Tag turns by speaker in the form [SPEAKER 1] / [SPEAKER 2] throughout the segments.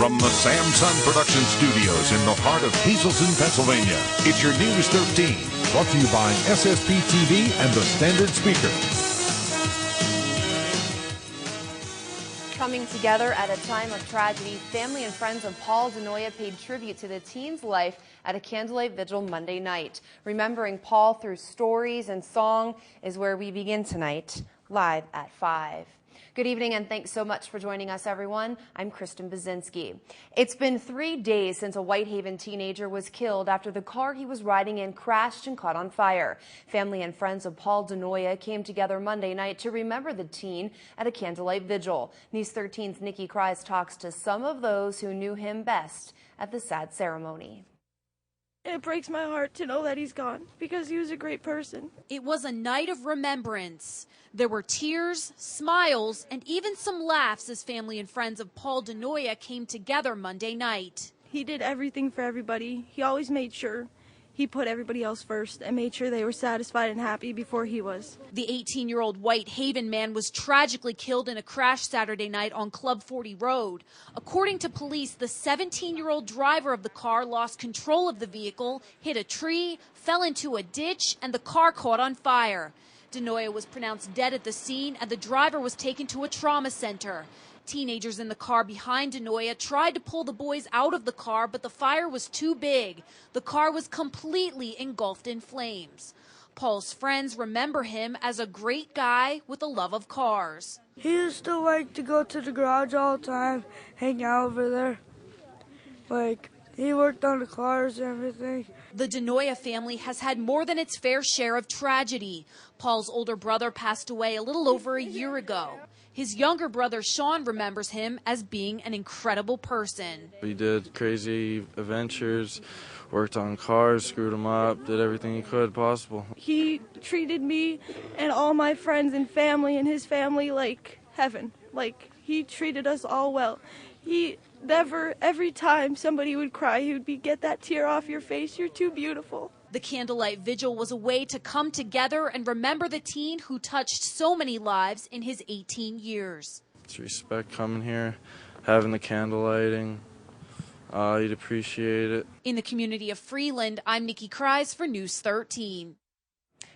[SPEAKER 1] From the Samson Production Studios in the heart of Hazleton, Pennsylvania, it's your News 13.
[SPEAKER 2] Brought to you by SSP TV and the Standard Speaker.
[SPEAKER 3] Coming together at a time of tragedy, family and friends of Paul Denoya paid tribute to the teen's life at a candlelight vigil Monday night. Remembering Paul through stories and song is where we begin tonight, live at 5. Good evening and thanks so much for joining us, everyone. I'm Kristen Bazinski. It's been 3 days since a Whitehaven teenager was killed after the car he was riding in crashed and caught on fire. Family and friends of Paul Denoya came together Monday night to remember the teen at a candlelight vigil. News 13's Nikki Kries talks to some of those who knew him best at the sad ceremony.
[SPEAKER 4] It breaks my heart to know that he's gone because he was a great person.
[SPEAKER 5] It was a night of remembrance. There were tears, smiles, and even some laughs as family and friends of Paul Denoya came together Monday night.
[SPEAKER 4] He did everything for everybody. He always made sure he put everybody else first and made sure they were satisfied and happy before he was.
[SPEAKER 5] The 18-year-old Whitehaven man was tragically killed in a crash Saturday night on Club 40 Road. According to police, the 17-year-old driver of the car lost control of the vehicle, hit a tree, fell into a ditch, and the car caught on fire. Denoya was pronounced dead at the scene, and the driver was taken to a trauma center. Teenagers in the car behind Denoya tried to pull the boys out of the car, but the fire was too big. The car was completely engulfed in flames. Paul's friends remember him as a great guy with a love of cars.
[SPEAKER 4] He used to like to go to the garage all the time, hang out over there. He worked on the cars and everything.
[SPEAKER 5] The Denoya family has had more than its fair share of tragedy. Paul's older brother passed away a little over a year ago. His younger brother, Sean, remembers him as being an incredible person.
[SPEAKER 6] He did crazy adventures, worked on cars, screwed them up, did everything he could possible.
[SPEAKER 4] He treated me and all my friends and family and his family like heaven. He treated us all well. He never, every time somebody would cry, he would get that tear off your face. You're too beautiful.
[SPEAKER 5] The candlelight vigil was a way to come together and remember the teen who touched so many lives in his 18 years.
[SPEAKER 6] It's respect coming here, having the candle lighting. You'd appreciate it.
[SPEAKER 5] In the community of Freeland, I'm Nikki Kries for News 13.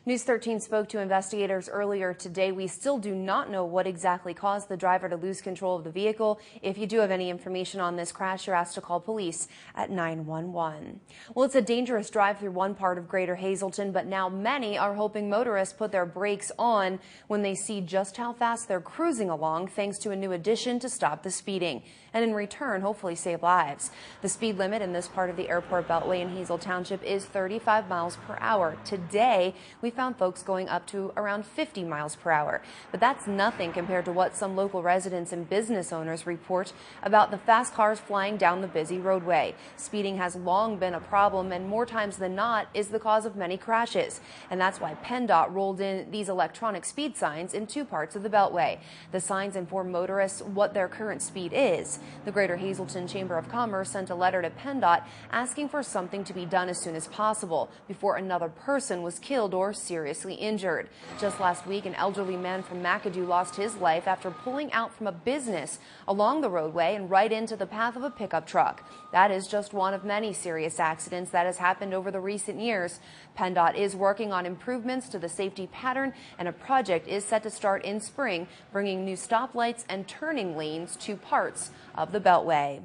[SPEAKER 3] News 13 spoke to investigators earlier today. We still do not know what exactly caused the driver to lose control of the vehicle. If you do have any information on this crash, you're asked to call police at 911. Well, it's a dangerous drive through one part of Greater Hazleton, but now many are hoping motorists put their brakes on when they see just how fast they're cruising along, thanks to a new addition to stop the speeding, and in return, hopefully save lives. The speed limit in this part of the airport beltway in Hazel Township is 35 miles per hour. Today, we found folks going up to around 50 miles per hour. But that's nothing compared to what some local residents and business owners report about the fast cars flying down the busy roadway. Speeding has long been a problem, and more times than not is the cause of many crashes. And that's why PennDOT rolled in these electronic speed signs in two parts of the beltway. The signs inform motorists what their current speed is. The Greater Hazleton Chamber of Commerce sent a letter to PennDOT asking for something to be done as soon as possible before another person was killed or seriously injured. Just last week, an elderly man from McAdoo lost his life after pulling out from a business along the roadway and right into the path of a pickup truck. That is just one of many serious accidents that has happened over the recent years. PennDOT is working on improvements to the safety pattern, and a project is set to start in spring, bringing new stoplights and turning lanes to parts of the beltway.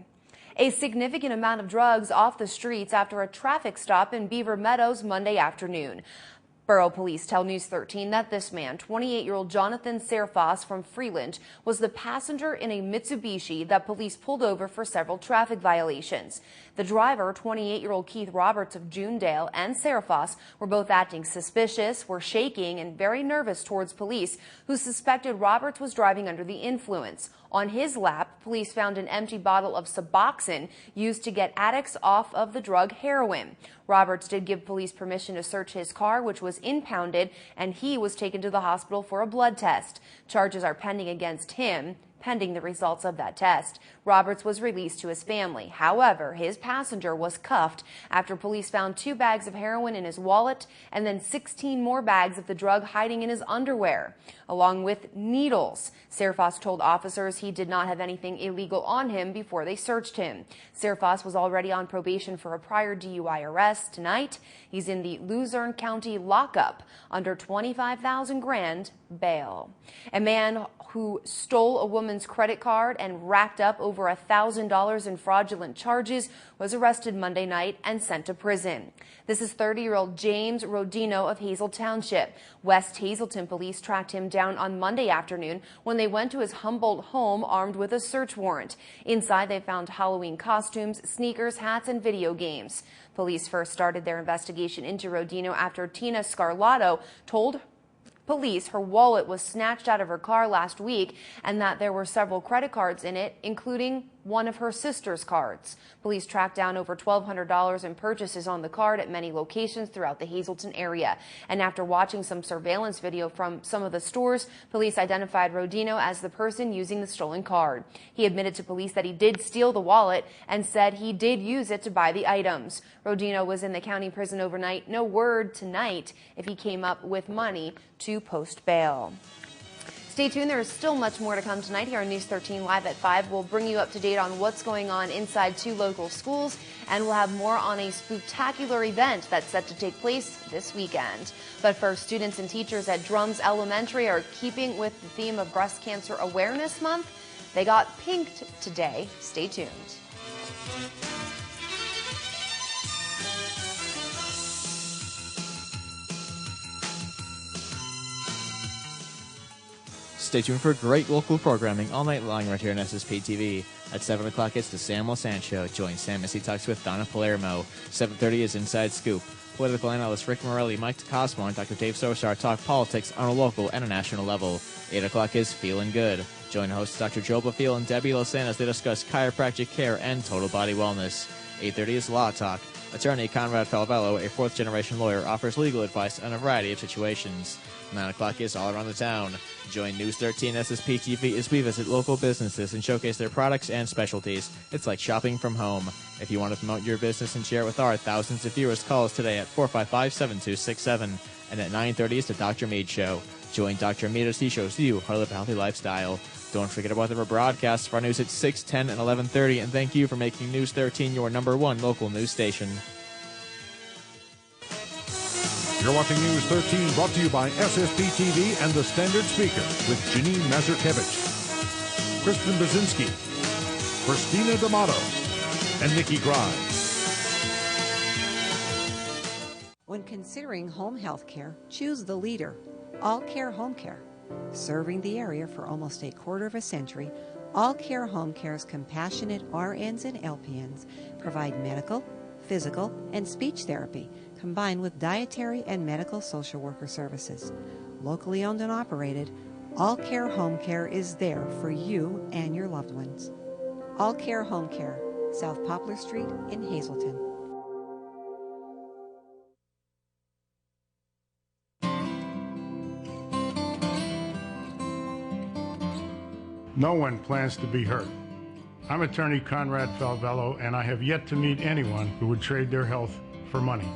[SPEAKER 3] A significant amount of drugs off the streets after a traffic stop in Beaver Meadows Monday afternoon. Borough police tell News 13 that this man, 28-year-old Jonathan Serfas from Freeland, was the passenger in a Mitsubishi that police pulled over for several traffic violations. The driver, 28-year-old Keith Roberts of Junedale, and Serfas were both acting suspicious, were shaking, and very nervous towards police, who suspected Roberts was driving under the influence. On his lap, police found an empty bottle of Suboxone used to get addicts off of the drug heroin. Roberts did give police permission to search his car, which was impounded, and he was taken to the hospital for a blood test. Charges are pending against him. pending the results of that test. Roberts was released to his family. However, his passenger was cuffed after police found 2 bags of heroin in his wallet and then 16 more bags of the drug hiding in his underwear, along with needles. Serfas told officers he did not have anything illegal on him before they searched him. Serfas was already on probation for a prior DUI arrest. Tonight, he's in the Luzerne County lockup under $25,000 bail. A man who stole a woman's credit card and racked up over $1,000 in fraudulent charges was arrested Monday night and sent to prison. This is 30-year-old James Rodino of Hazel Township. West Hazleton police tracked him down on Monday afternoon when they went to his Humboldt home armed with a search warrant. Inside, they found Halloween costumes, sneakers, hats, and video games. Police first started their investigation into Rodino after Tina Scarlato told police her wallet was snatched out of her car last week and that there were several credit cards in it, including one of her sister's cards. Police tracked down over $1,200 in purchases on the card at many locations throughout the Hazleton area. And after watching some surveillance video from some of the stores, police identified Rodino as the person using the stolen card. He admitted to police that he did steal the wallet and said he did use it to buy the items. Rodino was in the county prison overnight. No word tonight if he came up with money to post bail. Stay tuned. There is still much more to come tonight here on News 13 Live at 5. We'll bring you up to date on what's going on inside 2 local schools, and we'll have more on a spectacular event that's set to take place this weekend. But first, students and teachers at Drums Elementary are keeping with the theme of Breast Cancer Awareness Month. They got pinked today. Stay tuned.
[SPEAKER 7] Stay tuned for great local programming all night long right here on SSP TV. At 7 o'clock, it's the Sam Wilson Show. Join Sam as he talks with Donna Palermo. 7:30 is Inside Scoop. Political analyst Rick Morelli, Mike DeCosmo, and Dr. Dave Sosar talk politics on a local and a national level. 8 o'clock is Feeling Good. Join hosts Dr. Joe Bafil and Debbie Losan as they discuss chiropractic care and total body wellness. 8:30 is Law Talk. Attorney Conrad Falvello, a 4th-generation lawyer, offers legal advice on a variety of situations. 9 o'clock is All Around the Town. Join News 13 SSP TV as we visit local businesses and showcase their products and specialties. It's like shopping from home. If you want to promote your business and share it with our thousands of viewers, call us today at 455-7267. And at 9:30 is the Dr. Mead Show. Join Dr. Mead as he shows you how to live a healthy lifestyle. Don't forget about the broadcasts for our news at 6, 10, and 11:30. And thank you for making News 13 your #1 local news station.
[SPEAKER 2] You're watching News 13, brought to you by SSP TV and the Standard Speaker with Janine Mazurkevich, Kristen Bazinski, Christina D'Amato, and Nikki Grimes.
[SPEAKER 8] When considering home health care, choose the leader, All Care Home Care. Serving the area for almost a quarter of a century, All Care Home Care's compassionate RNs and LPNs provide medical, physical, and speech therapy, combined with dietary and medical social worker services. Locally owned and operated, All Care Home Care is there for you and your loved ones. All Care Home Care, South Poplar Street in Hazleton.
[SPEAKER 9] No one plans to be hurt. I'm attorney Conrad Falvello, and I have yet to meet anyone who would trade their health for money.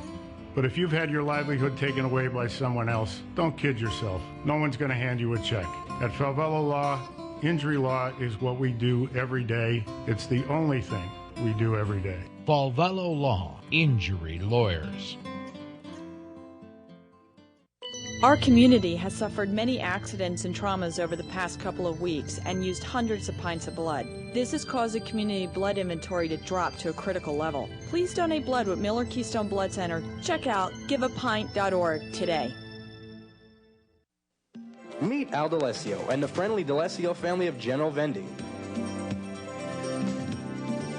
[SPEAKER 9] But if you've had your livelihood taken away by someone else, don't kid yourself. No one's going to hand you a check. At Falvello Law, injury law is what we do every day. It's the only thing we do every day.
[SPEAKER 10] Falvello Law, injury lawyers.
[SPEAKER 11] Our community has suffered many accidents and traumas over the past couple of weeks and used hundreds of pints of blood. This has caused the community blood inventory to drop to a critical level. Please donate blood with Miller Keystone Blood Center. Check out giveapint.org today.
[SPEAKER 12] Meet Al D'Alessio and the friendly D'Alessio family of General Vending.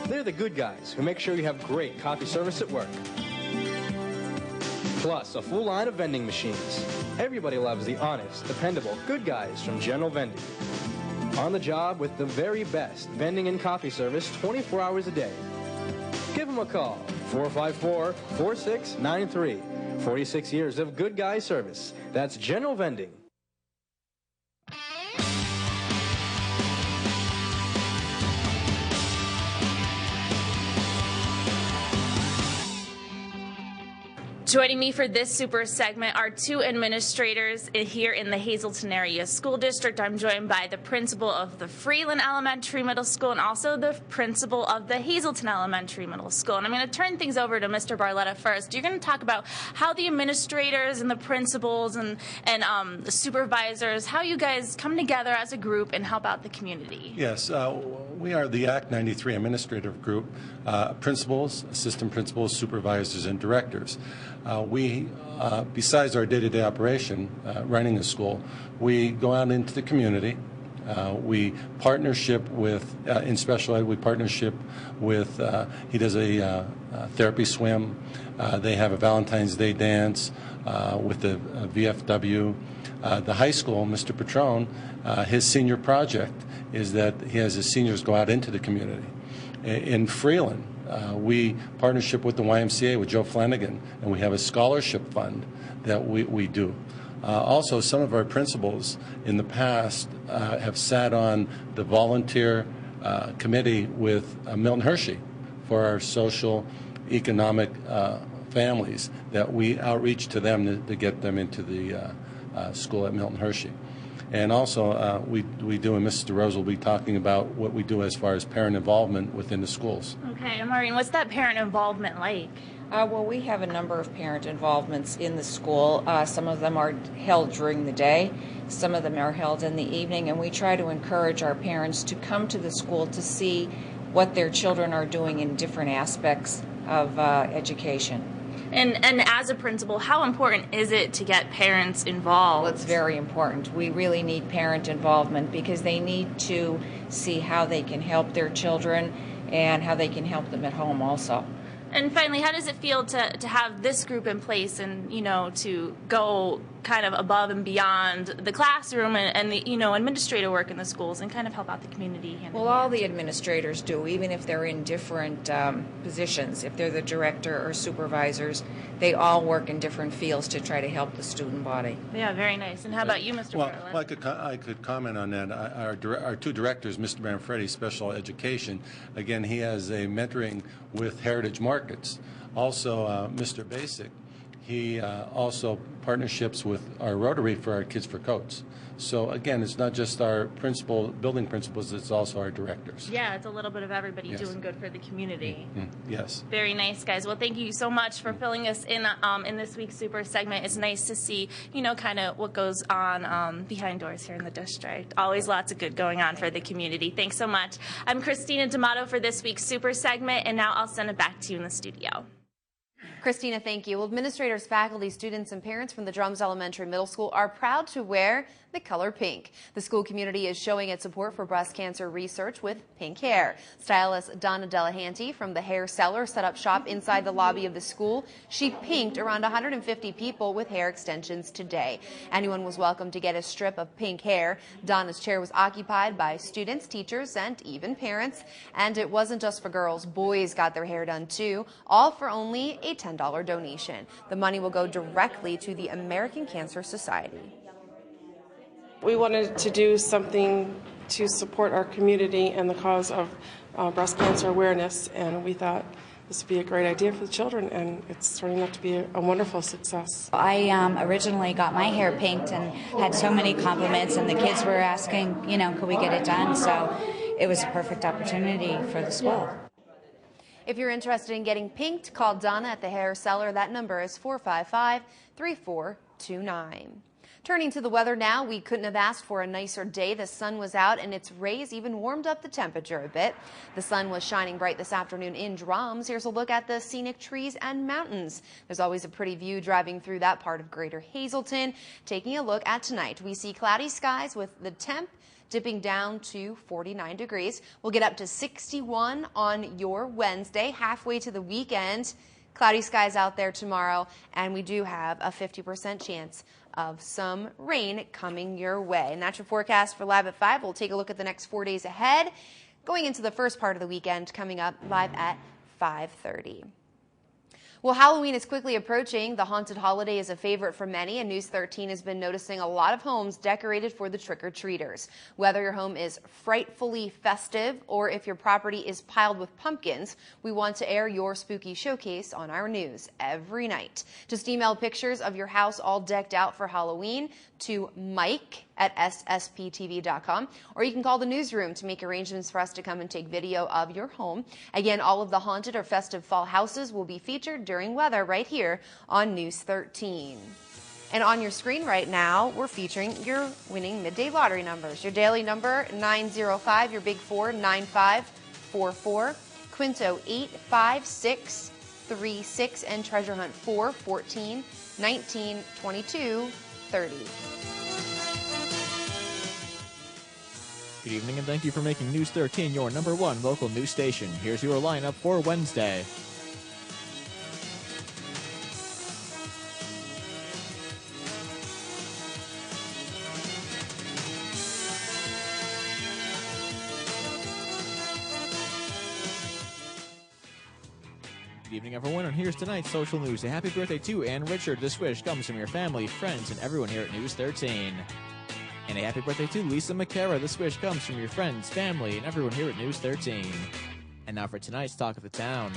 [SPEAKER 12] They're the good guys who make sure you have great coffee service at work. Plus, a full line of vending machines. Everybody loves the honest, dependable, good guys from General Vending. On the job with the very best vending and coffee service 24 hours a day. Give them a call, 454-4693. 46 years of good guy service. That's General Vending.
[SPEAKER 13] Joining me for this super segment are two administrators here in the Hazleton Area School District. I'm joined by the principal of the Freeland Elementary Middle School and also the principal of the Hazleton Elementary Middle School. And I'm going to turn things over to Mr. Barletta first. You're going to talk about how the administrators and the principals and the supervisors, how you guys come together as a group and help out the community.
[SPEAKER 14] Yes, we are the Act 93 administrative group, principals, assistant principals, supervisors, and directors. Besides our day-to-day operation, running a school, we go out into the community. We partnership with, in special ed, we partnership with, he does a therapy swim. They have a Valentine's Day dance with the VFW. The high school, Mr. Patron, his senior project is that he has his seniors go out into the community. In Freeland, we partnership with the YMCA, with Joe Flanagan, and we have a scholarship fund that we do. Also, some of our principals in the past have sat on the volunteer committee with Milton Hershey for our social, economic families, that we outreach to them to get them into the school at Milton Hershey. And also, we do, and Mrs. DeRose will be talking about what we do as far as parent involvement within the schools.
[SPEAKER 13] Okay, and Maureen, what's that parent involvement like?
[SPEAKER 11] Well, we have a number of parent involvements in the school. Some of them are held during the day, some of them are held in the evening, and we try to encourage our parents to come to the school to see what their children are doing in different aspects of education.
[SPEAKER 13] And as a principal, how important is it to get parents involved?
[SPEAKER 11] Well, it's very important. We really need parent involvement because they need to see how they can help their children and how they can help them at home also.
[SPEAKER 13] And finally, how does it feel to have this group in place and, you know, to go kind of above and beyond the classroom and the, you know, administrative work in the schools and kind of help out the community?
[SPEAKER 11] Well, all the administrators do, even if they're in different positions. If they're the director or supervisors, they all work in different fields to try to help the student body.
[SPEAKER 13] Yeah, very nice. And how about you, Mr. Bartlett?
[SPEAKER 14] Well, I could comment on that. Our two directors, Mr. Manfredi, Special Education, again, he has a mentoring with Heritage Markets. Also, Mr. Basic, he also partnerships with our Rotary for our Kids for Coats. So again, it's not just our building principals, it's also our directors.
[SPEAKER 13] Yeah, it's a little bit of everybody doing good for the community.
[SPEAKER 14] Mm-hmm. Yes.
[SPEAKER 13] Very nice, guys. Well, thank you so much for filling us in this week's Super segment. It's nice to see, you know, kind of what goes on behind doors here in the district. Always lots of good going on for the community. Thanks so much. I'm Christina D'Amato for this week's Super segment, and now I'll send it back to you in the studio.
[SPEAKER 3] Christina, thank you. Well, administrators, faculty, students, and parents from the Drums Elementary Middle School are proud to wear the color pink. The school community is showing its support for breast cancer research with pink hair. Stylist Donna Delahanty from the Hair Cellar set up shop inside the lobby of the school. She pinked around 150 people with hair extensions today. Anyone was welcome to get a strip of pink hair. Donna's chair was occupied by students, teachers, and even parents. And it wasn't just for girls. Boys got their hair done too, all for only a $10 donation. The money will go directly to the American Cancer Society.
[SPEAKER 15] We wanted to do something to support our community and the cause of breast cancer awareness, and we thought this would be a great idea for the children, and it's turning out to be a wonderful success.
[SPEAKER 16] I originally got my hair pinked and had so many compliments, and the kids were asking, you know, could we get it done? So it was a perfect opportunity for the school.
[SPEAKER 3] If you're interested in getting pinked, call Donna at the Hair Cellar. That number is 455-3429. Turning to the weather now, we couldn't have asked for a nicer day. The sun was out and its rays even warmed up the temperature a bit. The sun was shining bright this afternoon in Drums. Here's a look at the scenic trees and mountains. There's always a pretty view driving through that part of Greater Hazleton. Taking a look at tonight, we see cloudy skies with the temp dipping down to 49 degrees. We'll get up to 61 on your Wednesday, halfway to the weekend. Cloudy skies out there tomorrow, and we do have a 50% chance of some rain coming your way. And that's your forecast for Live at 5. We'll take a look at the next 4 days ahead, going into the first part of the weekend coming up live at 5:30. Well, Halloween is quickly approaching. The haunted holiday is a favorite for many, and News 13 has been noticing a lot of homes decorated for the trick-or-treaters. Whether your home is frightfully festive or if your property is piled with pumpkins, we want to air your spooky showcase on our news every night. Just email pictures of your house all decked out for Halloween to mike@ssptv.com, or you can call the newsroom to make arrangements for us to come and take video of your home. Again, all of the haunted or festive fall houses will be featured during weather right here on News 13. And on your screen right now, we're featuring your winning midday lottery numbers. Your daily number 905, your big 4 9544, Quinto 85636, and treasure hunt 4 14 19 22 30.
[SPEAKER 7] Good evening, and thank you for making News 13 your #1 local news station. Here's your lineup for Wednesday. Good evening, everyone, and here's tonight's social news. A happy birthday to Ann Richard. This wish comes from your family, friends, and everyone here at News 13. And a happy birthday to Lisa McCara. This wish comes from your friends, family, and everyone here at News 13. And now for tonight's Talk of the Town.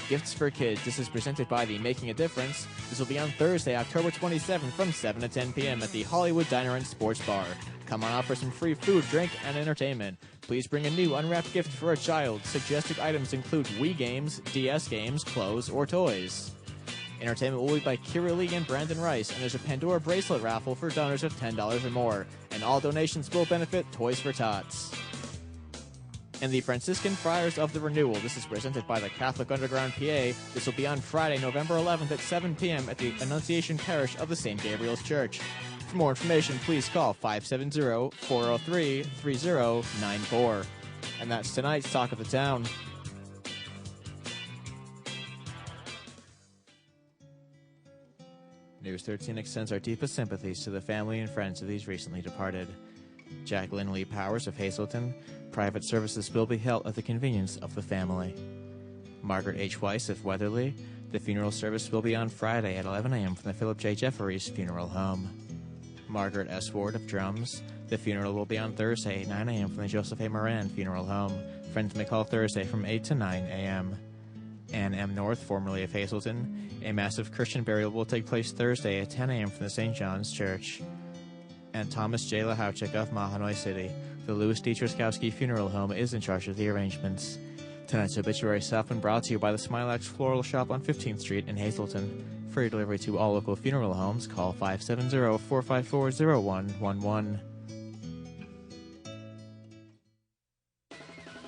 [SPEAKER 7] Gifts for Kids. This is presented by the Making a Difference. This will be on Thursday, October 27th from 7 to 10 p.m. at the Hollywood Diner and Sports Bar. Come on out for some free food, drink, and entertainment. Please bring a new unwrapped gift for a child. Suggested items include Wii games, DS games, clothes, or toys. Entertainment will be by Kira Lee and Brandon Rice, and there's a Pandora bracelet raffle for donors of $10 or more. And all donations will benefit Toys for Tots. And the Franciscan Friars of the Renewal. This is presented by the Catholic Underground PA. This will be on Friday, November 11th at 7 p.m. at the Annunciation Parish of the St. Gabriel's Church. For more information, please call 570-403-3094. And that's tonight's Talk of the Town. News 13 extends our deepest sympathies to the family and friends of these recently departed. Jacqueline Lee Powers of Hazleton. Private services will be held at the convenience of the family. Margaret H. Weiss of Weatherly. The funeral service will be on Friday at 11 a.m. from the Philip J. Jefferies Funeral Home. Margaret S. Ward of Drums. The funeral will be on Thursday at 9 a.m. from the Joseph A. Moran Funeral Home. Friends may call Thursday from 8 to 9 a.m. Ann M. North, formerly of Hazleton. A massive Christian burial will take place Thursday at 10 a.m. from the St. John's Church. And Thomas J. Lahouchik of Mahanoy City. The Louis D. Truskowski Funeral Home is in charge of the arrangements. Tonight's obituary has been brought to you by the Smilax Floral Shop on 15th Street in Hazleton. For your delivery to all local funeral homes, call 570-454-0111.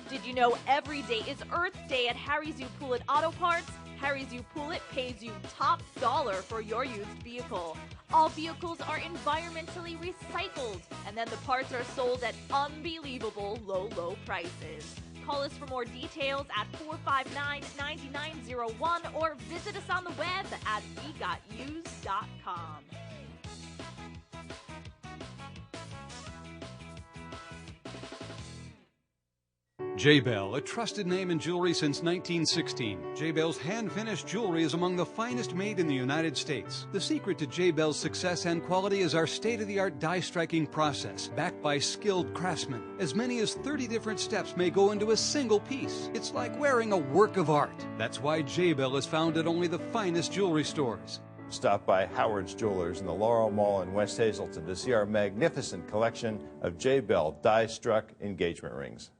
[SPEAKER 17] Did you know every day is Earth Day at Harry's U Poulet Auto Parts? Harry's U Poulet pays you top dollar for your used vehicle. All vehicles are environmentally recycled, and then the parts are sold at unbelievable low prices. Call us for more details at 459-9901 or visit us on the web at wegotuse.com.
[SPEAKER 18] J-Bell, a trusted name in jewelry since 1916. J-Bell's hand-finished jewelry is among the finest made in the United States. The secret to J-Bell's success and quality is our state-of-the-art die-striking process, backed by skilled craftsmen. As many as 30 different steps may go into a single piece. It's like wearing a work of art. That's why J-Bell is found at only the finest jewelry stores.
[SPEAKER 19] Stop by Howard's Jewelers in the Laurel Mall in West Hazleton to see our magnificent collection of J-Bell die-struck engagement rings.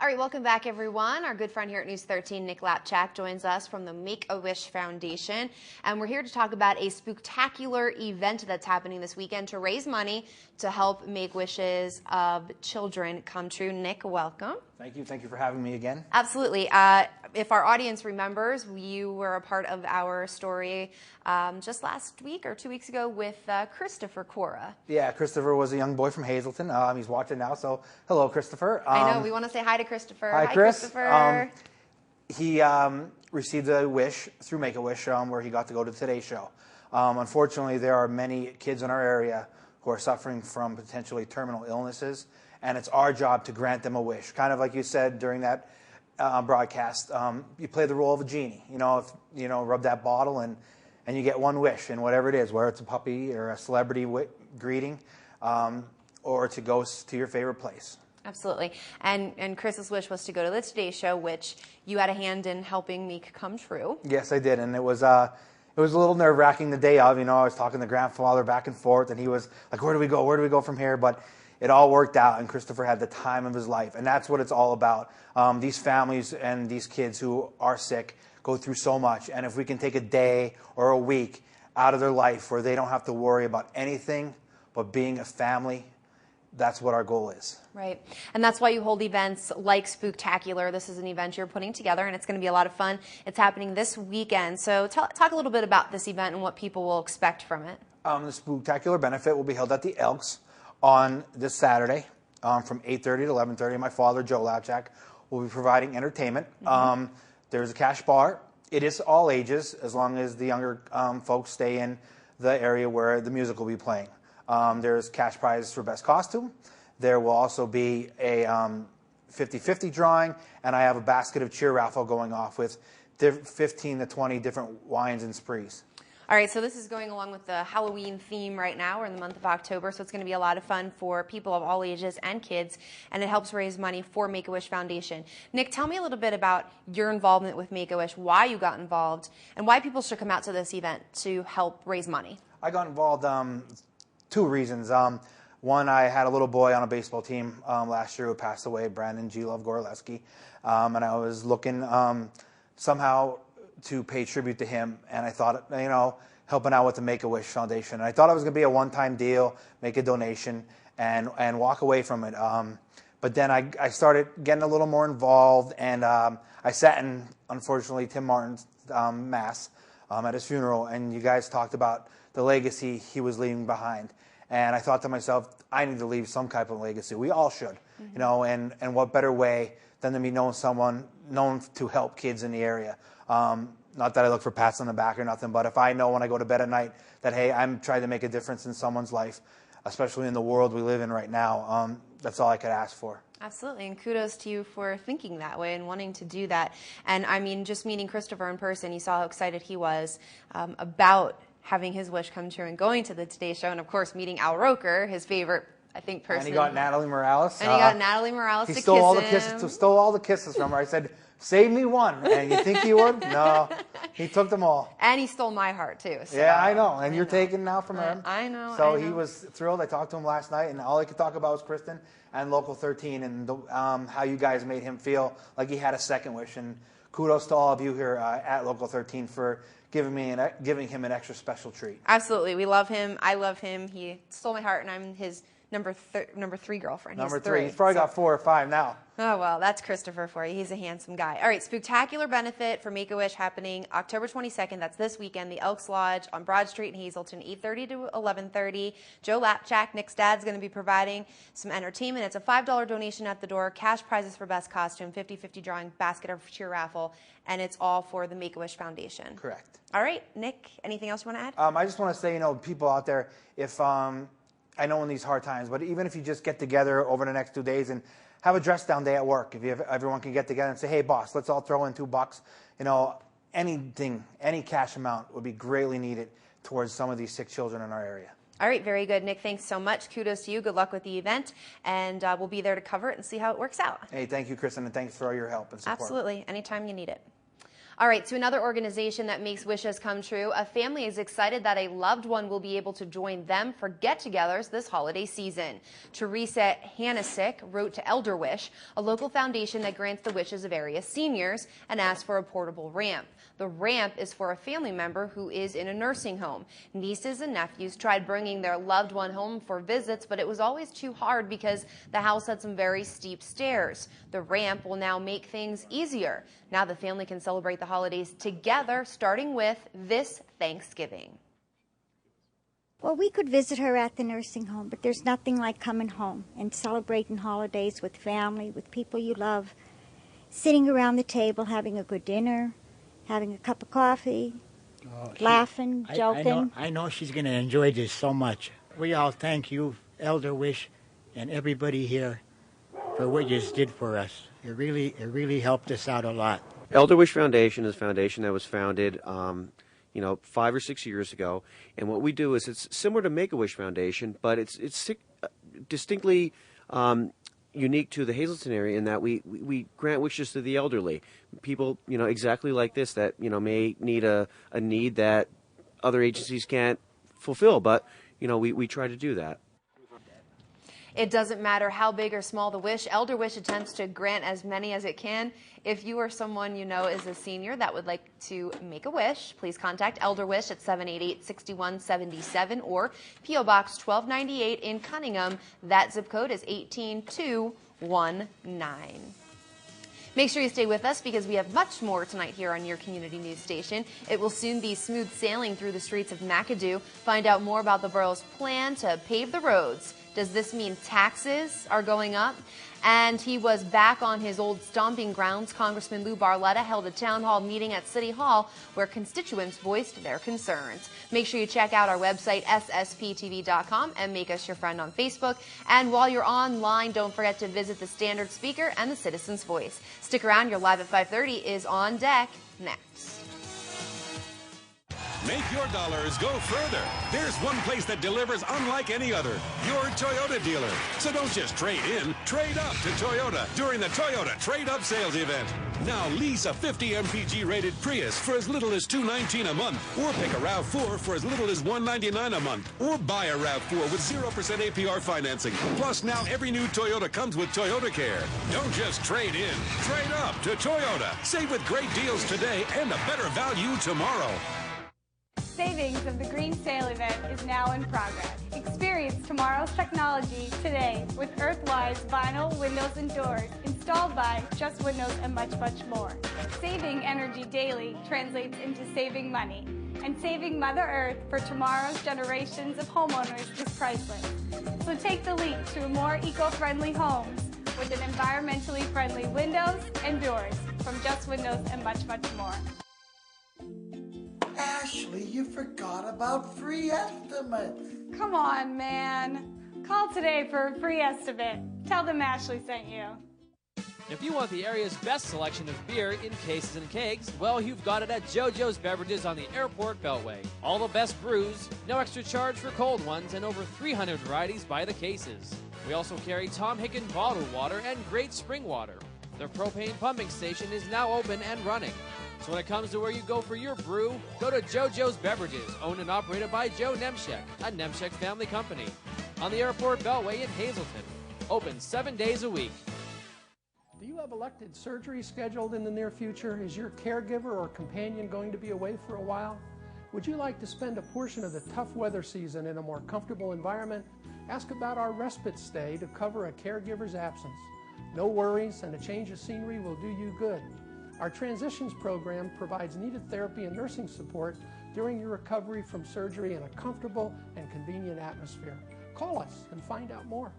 [SPEAKER 3] All right, welcome back, everyone. Our good friend here at News 13, Nick Lapchak, joins us from the Make-A-Wish Foundation, and we're here to talk about a spectacular event that's happening this weekend to raise money to help make wishes of children come true. Nick, welcome.
[SPEAKER 20] Thank you. Thank you for having me again.
[SPEAKER 3] Absolutely. If our audience remembers, you were a part of our story just last week or 2 weeks ago with Christopher Cora.
[SPEAKER 20] Yeah, Christopher was a young boy from Hazleton. He's watching now, so hello, Christopher.
[SPEAKER 3] I know. We want to say hi to Christopher.
[SPEAKER 20] Hi, Chris.
[SPEAKER 3] Christopher.
[SPEAKER 20] He received a wish through Make-A-Wish where he got to go to Today's Show. Unfortunately, there are many kids in our area who are suffering from potentially terminal illnesses, and it's our job to grant them a wish. Kind of like you said during that broadcast, you play the role of a genie. If rub that bottle and you get one wish, and whatever it is, whether it's a puppy or a celebrity greeting, or to go to your favorite place.
[SPEAKER 3] Absolutely. And Chris's wish was to go to the Today Show, which you had a hand in helping make come true.
[SPEAKER 20] Yes, I did, and it was a little nerve-wracking the day of. I was talking to grandfather back and forth, and he was like, "Where do we go? Where do we go from here?" But it all worked out, and Christopher had the time of his life, and that's what it's all about. These families and these kids who are sick go through so much, and if we can take a day or a week out of their life where they don't have to worry about anything but being a family, that's what our goal is.
[SPEAKER 3] Right. And that's why you hold events like Spooktacular. This is an event you're putting together, and it's going to be a lot of fun. It's happening this weekend. So talk a little bit about this event and what people will expect from it.
[SPEAKER 20] The Spooktacular benefit will be held at the Elks on this Saturday from 8:30 to 11:30. My father, Joe Lapchak, will be providing entertainment. There's a cash bar. It is all ages, as long as the younger folks stay in the area where the music will be playing. There's cash prizes for best costume. There will also be a 50-50 drawing, and I have a basket of cheer raffle going off with 15 to 20 different wines and sprees.
[SPEAKER 3] All right, so this is going along with the Halloween theme right now. We're in the month of October, so it's going to be a lot of fun for people of all ages and kids, and it helps raise money for Make-A-Wish Foundation. Nick, tell me a little bit about your involvement with Make-A-Wish, why you got involved, and why people should come out to this event to help raise money.
[SPEAKER 20] I got involved two reasons. One, I had a little boy on a baseball team last year who passed away, Brandon G. Love Gorleski, and I was looking somehow to pay tribute to him, and I thought, helping out with the Make-A-Wish Foundation. And I thought it was going to be a one-time deal, make a donation, and walk away from it. But then I started getting a little more involved, and I sat in, unfortunately, Tim Martin's mass at his funeral, and you guys talked about the legacy he was leaving behind. And I thought to myself, I need to leave some type of legacy. We all should, and what better way than to be someone known to help kids in the area. Not that I look for pats on the back or nothing, but if I know when I go to bed at night that, hey, I'm trying to make a difference in someone's life, especially in the world we live in right now, that's all I could ask for.
[SPEAKER 3] Absolutely, and kudos to you for thinking that way and wanting to do that. And I mean, just meeting Christopher in person, you saw how excited he was about having his wish come true and going to the Today Show, and of course meeting Al Roker, his favorite, I think, person.
[SPEAKER 20] And he got Natalie Morales.
[SPEAKER 3] And he got Natalie Morales to kiss him.
[SPEAKER 20] He stole all the kisses from her. I said, save me one. And you think he would? No, he took them all.
[SPEAKER 3] And he stole my heart too. So.
[SPEAKER 20] Yeah, I know. And you're taking now from him.
[SPEAKER 3] I know.
[SPEAKER 20] So he was thrilled. I talked to him last night, and all I could talk about was Kristen and Local 13 and how you guys made him feel like he had a second wish. And kudos to all of you here at Local 13 for giving him an extra special treat.
[SPEAKER 3] Absolutely. We love him. I love him. He stole my heart, and I'm his number 3 girlfriend.
[SPEAKER 20] Number 3. He's probably got 4 or 5 now.
[SPEAKER 3] Oh, well, that's Christopher for you. He's a handsome guy. All right, Spooktacular benefit for Make-A-Wish happening October 22nd. That's this weekend. The Elks Lodge on Broad Street in Hazleton, 8:30 to 11:30. Joe Lapchak, Nick's dad's going to be providing some entertainment. It's a $5 donation at the door. Cash prizes for best costume, 50-50 drawing, basket of cheer raffle, and it's all for the Make-A-Wish Foundation.
[SPEAKER 20] Correct.
[SPEAKER 3] All right, Nick, anything else you want to add?
[SPEAKER 20] I just want to say, people out there, if I know in these hard times, but even if you just get together over the next 2 days and have a dress down day at work, if everyone can get together and say, hey, boss, let's all throw in $2, anything, any cash amount would be greatly needed towards some of these sick children in our area.
[SPEAKER 3] All right, very good. Nick, thanks so much. Kudos to you. Good luck with the event, and we'll be there to cover it and see how it works out.
[SPEAKER 20] Hey, thank you, Kristen, and thanks for all your help and support.
[SPEAKER 3] Absolutely. Anytime you need it. All right, to another organization that makes wishes come true. A family is excited that a loved one will be able to join them for get-togethers this holiday season. Teresa Hanasick wrote to Elder Wish, a local foundation that grants the wishes of area seniors, and asked for a portable ramp. The ramp is for a family member who is in a nursing home. Nieces and nephews tried bringing their loved one home for visits, but it was always too hard because the house had some very steep stairs. The ramp will now make things easier. Now the family can celebrate the holidays together, starting with this Thanksgiving.
[SPEAKER 21] Well, we could visit her at the nursing home, but there's nothing like coming home and celebrating holidays with family, with people you love, sitting around the table, having a good dinner, having a cup of coffee, laughing, joking.
[SPEAKER 22] I know she's going to enjoy this so much. We all thank you, Elder Wish, and everybody here
[SPEAKER 1] for what you did for us. It really helped us out a lot.
[SPEAKER 22] Elder Wish Foundation is a foundation that was founded 5 or 6 years ago, and what we do is it's similar to Make-A-Wish Foundation, but it's distinctly unique to the Hazleton area in that we grant wishes to the elderly, people exactly like this that may need a need that other agencies can't fulfill, but we try to do that.
[SPEAKER 3] It doesn't matter how big or small the wish. Elder Wish attempts to grant as many as it can. If you or someone you know is a senior that would like to make a wish, please contact Elder Wish at 788-6177 or P.O. Box 1298 in Cunningham. That zip code is 18219. Make sure you stay with us because we have much more tonight here on your community news station. It will soon be smooth sailing through the streets of McAdoo. Find out more about the borough's plan to pave the roads. Does this mean taxes are going up? And he was back on his old stomping grounds. Congressman Lou Barletta held a town hall meeting at City Hall where constituents voiced their concerns. Make sure you check out our website, ssptv.com, and make us your friend on Facebook. And while you're online, don't forget to visit the Standard Speaker and the Citizen's Voice. Stick around. Your Live at 5:30 is on deck next.
[SPEAKER 23] Make your dollars go further. There's one place that delivers unlike any other, your Toyota dealer. So don't just trade in, trade up to Toyota during the Toyota Trade Up Sales event. Now lease a 50 MPG rated Prius for as little as $219 a month, or pick a RAV4 for as little as $199 a month, or buy a RAV4 with 0% APR financing. Plus now every new Toyota comes with Toyota Care. Don't just trade in, trade up to Toyota. Save with great deals today and a better value tomorrow.
[SPEAKER 24] Savings of the Green Sale event is now in progress. Experience tomorrow's technology today with Earthwise vinyl windows and doors installed by Just Windows and much, much more. Saving energy daily translates into saving money, and saving Mother Earth for tomorrow's generations of homeowners is priceless. So take the leap to more eco-friendly homes with an environmentally friendly windows and doors from Just Windows and much, much more.
[SPEAKER 25] Ashley, you forgot about free estimates.
[SPEAKER 24] Come on, man. Call today for a free estimate. Tell them Ashley sent you.
[SPEAKER 26] If you want the area's best selection of beer in cases and kegs, well, you've got it at JoJo's Beverages on the Airport Beltway. All the best brews, no extra charge for cold ones, and over 300 varieties by the cases. We also carry Tom Hicken bottled water and great spring water. Their propane pumping station is now open and running. So when it comes to where you go for your brew, go to JoJo's Beverages, owned and operated by Joe Nemchek, a Nemchek family company, on the Airport Beltway in Hazleton. Open 7 days a week.
[SPEAKER 27] Do you have elective surgery scheduled in the near future? Is your caregiver or companion going to be away for a while? Would you like to spend a portion of the tough weather season in a more comfortable environment? Ask about our respite stay to cover a caregiver's absence. No worries, and a change of scenery will do you good. Our Transitions program provides needed therapy and nursing support during your recovery from surgery in a comfortable and convenient atmosphere. Call us and find out more.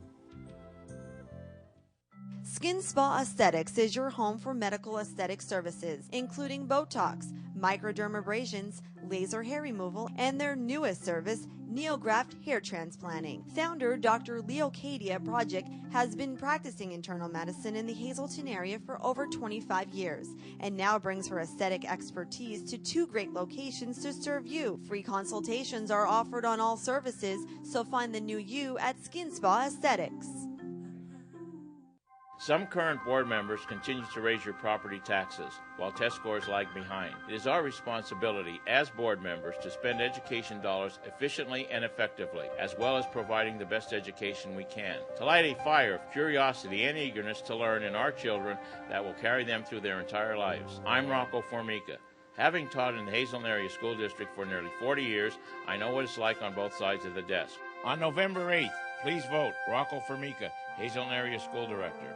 [SPEAKER 28] Skin Spa Aesthetics is your home for medical aesthetic services, including Botox, microdermabrasions, laser hair removal, and their newest service, Neograft hair transplanting. Founder Dr. Leo Cadia Project has been practicing internal medicine in the Hazleton area for over 25 years and now brings her aesthetic expertise to 2 great locations to serve you. Free consultations are offered on all services, so find the new you at Skin Spa Aesthetics.
[SPEAKER 29] Some current board members continue to raise your property taxes, while test scores lag behind. It is our responsibility as board members to spend education dollars efficiently and effectively, as well as providing the best education we can, to light a fire of curiosity and eagerness to learn in our children that will carry them through their entire lives. I'm Rocco Formica. Having taught in the Hazleton Area School District for nearly 40 years, I know what it's like on both sides of the desk. On November 8th, please vote Rocco Formica, Hazleton Area School Director.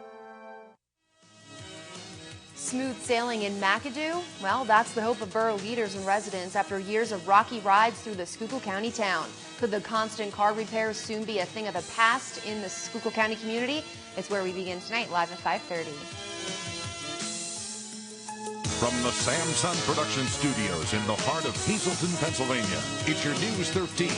[SPEAKER 3] Smooth sailing in McAdoo? Well, that's the hope of borough leaders and residents after years of rocky rides through the Schuylkill County town. Could the constant car repairs soon be a thing of the past in the Schuylkill County community? It's where we begin tonight, live at 5:30.
[SPEAKER 2] From the Samson Production Studios in the heart of Hazleton, Pennsylvania, it's your News 13.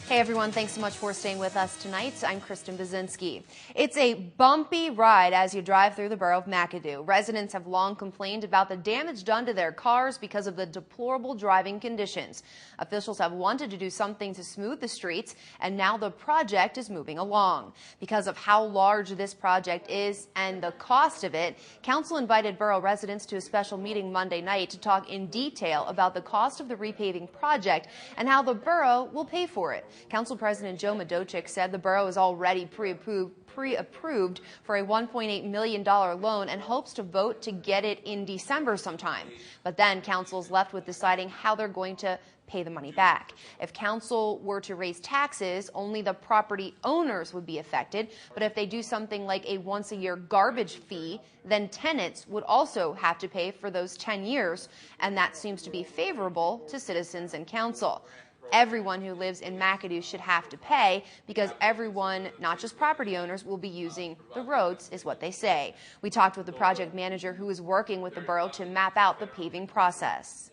[SPEAKER 3] Hey everyone, thanks so much for staying with us tonight. I'm Kristen Bazinski. It's a bumpy ride as you drive through the borough of McAdoo. Residents have long complained about the damage done to their cars because of the deplorable driving conditions. Officials have wanted to do something to smooth the streets, and now the project is moving along. Because of how large this project is and the cost of it, Council invited borough residents to a special meeting Monday night to talk in detail about the cost of the repaving project and how the borough will pay for it. Council President Joe Madochik said the borough is already pre-approved for a $1.8 million loan and hopes to vote to get it in December sometime. But then Council's left with deciding how they're going to pay the money back. If Council were to raise taxes, only the property owners would be affected. But if they do something like a once-a-year garbage fee, then tenants would also have to pay for those 10 years. And that seems to be favorable to citizens and Council. Everyone who lives in McAdoo should have to pay because everyone, not just property owners, will be using the roads, is what they say. We talked with the project manager who is working with the borough to map out the paving process.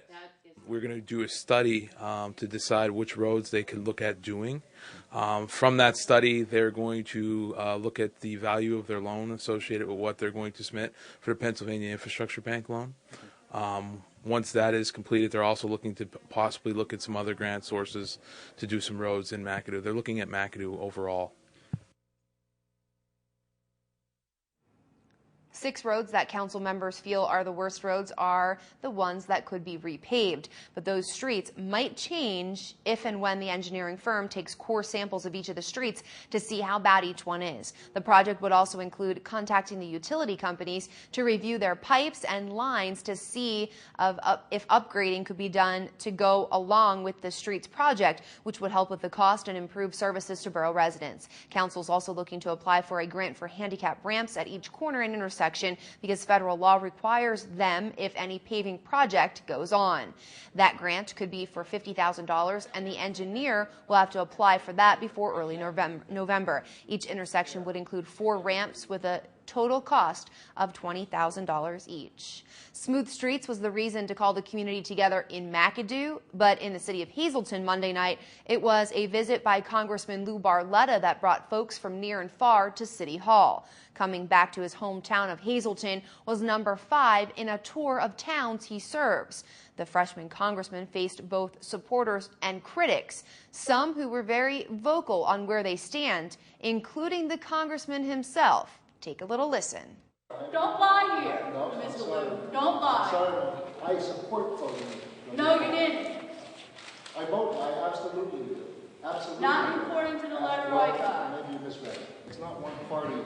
[SPEAKER 4] We're going to do a study to decide which roads they could look at doing. From that study, they're going to look at the value of their loan associated with what they're going to submit for the Pennsylvania Infrastructure Bank loan. Once that is completed, they're also looking to possibly look at some other grant sources to do some roads in McAdoo. They're looking at McAdoo overall.
[SPEAKER 3] 6 roads that council members feel are the worst roads are the ones that could be repaved. But those streets might change if and when the engineering firm takes core samples of each of the streets to see how bad each one is. The project would also include contacting the utility companies to review their pipes and lines to see if upgrading could be done to go along with the streets project, which would help with the cost and improve services to borough residents. Council's also looking to apply for a grant for handicap ramps at each corner and intersection because federal law requires them if any paving project goes on. That grant could be for $50,000 and the engineer will have to apply for that before early November. Each intersection would include 4 ramps with a total cost of $20,000 each. Smooth streets was the reason to call the community together in McAdoo, but in the city of Hazleton Monday night, it was a visit by Congressman Lou Barletta that brought folks from near and far to City Hall. Coming back to his hometown of Hazleton was number 5 in a tour of towns he serves. The freshman congressman faced both supporters and critics, some who were very vocal on where they stand, including the congressman himself. Take a little listen.
[SPEAKER 5] Don't lie here, Mr. Lou. Don't lie.
[SPEAKER 6] Sorry, I support voting.
[SPEAKER 5] No, you didn't.
[SPEAKER 6] I vote. I absolutely do. Absolutely.
[SPEAKER 5] Not according to the letter I got.
[SPEAKER 6] Maybe you misread it. It's not one party.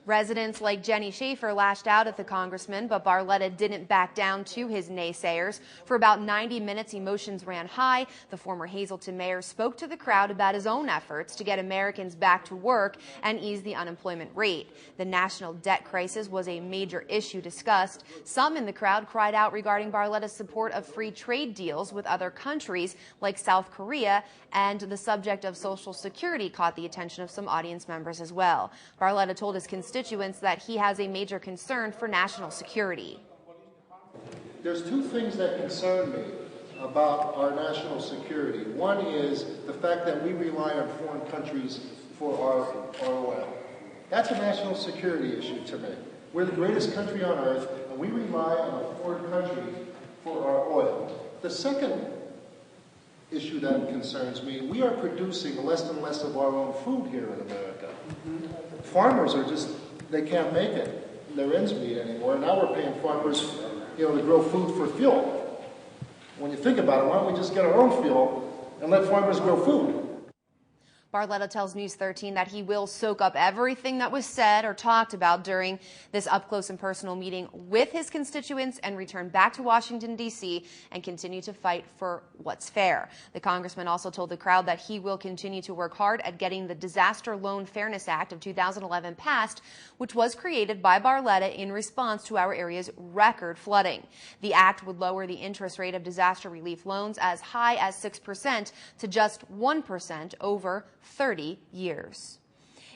[SPEAKER 3] Residents like Jenny Schaefer lashed out at the congressman, but Barletta didn't back down to his naysayers. For about 90 minutes, emotions ran high. The former Hazleton mayor spoke to the crowd about his own efforts to get Americans back to work and ease the unemployment rate. The national debt crisis was a major issue discussed. Some in the crowd cried out regarding Barletta's support of free trade deals with other countries like South Korea, and the subject of Social Security caught the attention of some audience members as well. Barletta told his constituents that he has a major concern for national security.
[SPEAKER 6] There's 2 things that concern me about our national security. One is the fact that we rely on foreign countries for our oil. That's a national security issue to me. We're the greatest country on earth, and we rely on a foreign country for our oil. The second issue that concerns me, we are producing less and less of our own food here in America. Farmers are just, they can't make it. Their ends meet anymore. Now we're paying farmers, to grow food for fuel. When you think about it, why don't we just get our own fuel and let farmers grow food?
[SPEAKER 3] Barletta tells News 13 that he will soak up everything that was said or talked about during this up-close and personal meeting with his constituents and return back to Washington, D.C. and continue to fight for what's fair. The congressman also told the crowd that he will continue to work hard at getting the Disaster Loan Fairness Act of 2011 passed, which was created by Barletta in response to our area's record flooding. The act would lower the interest rate of disaster relief loans as high as 6% to just 1% over 30 years.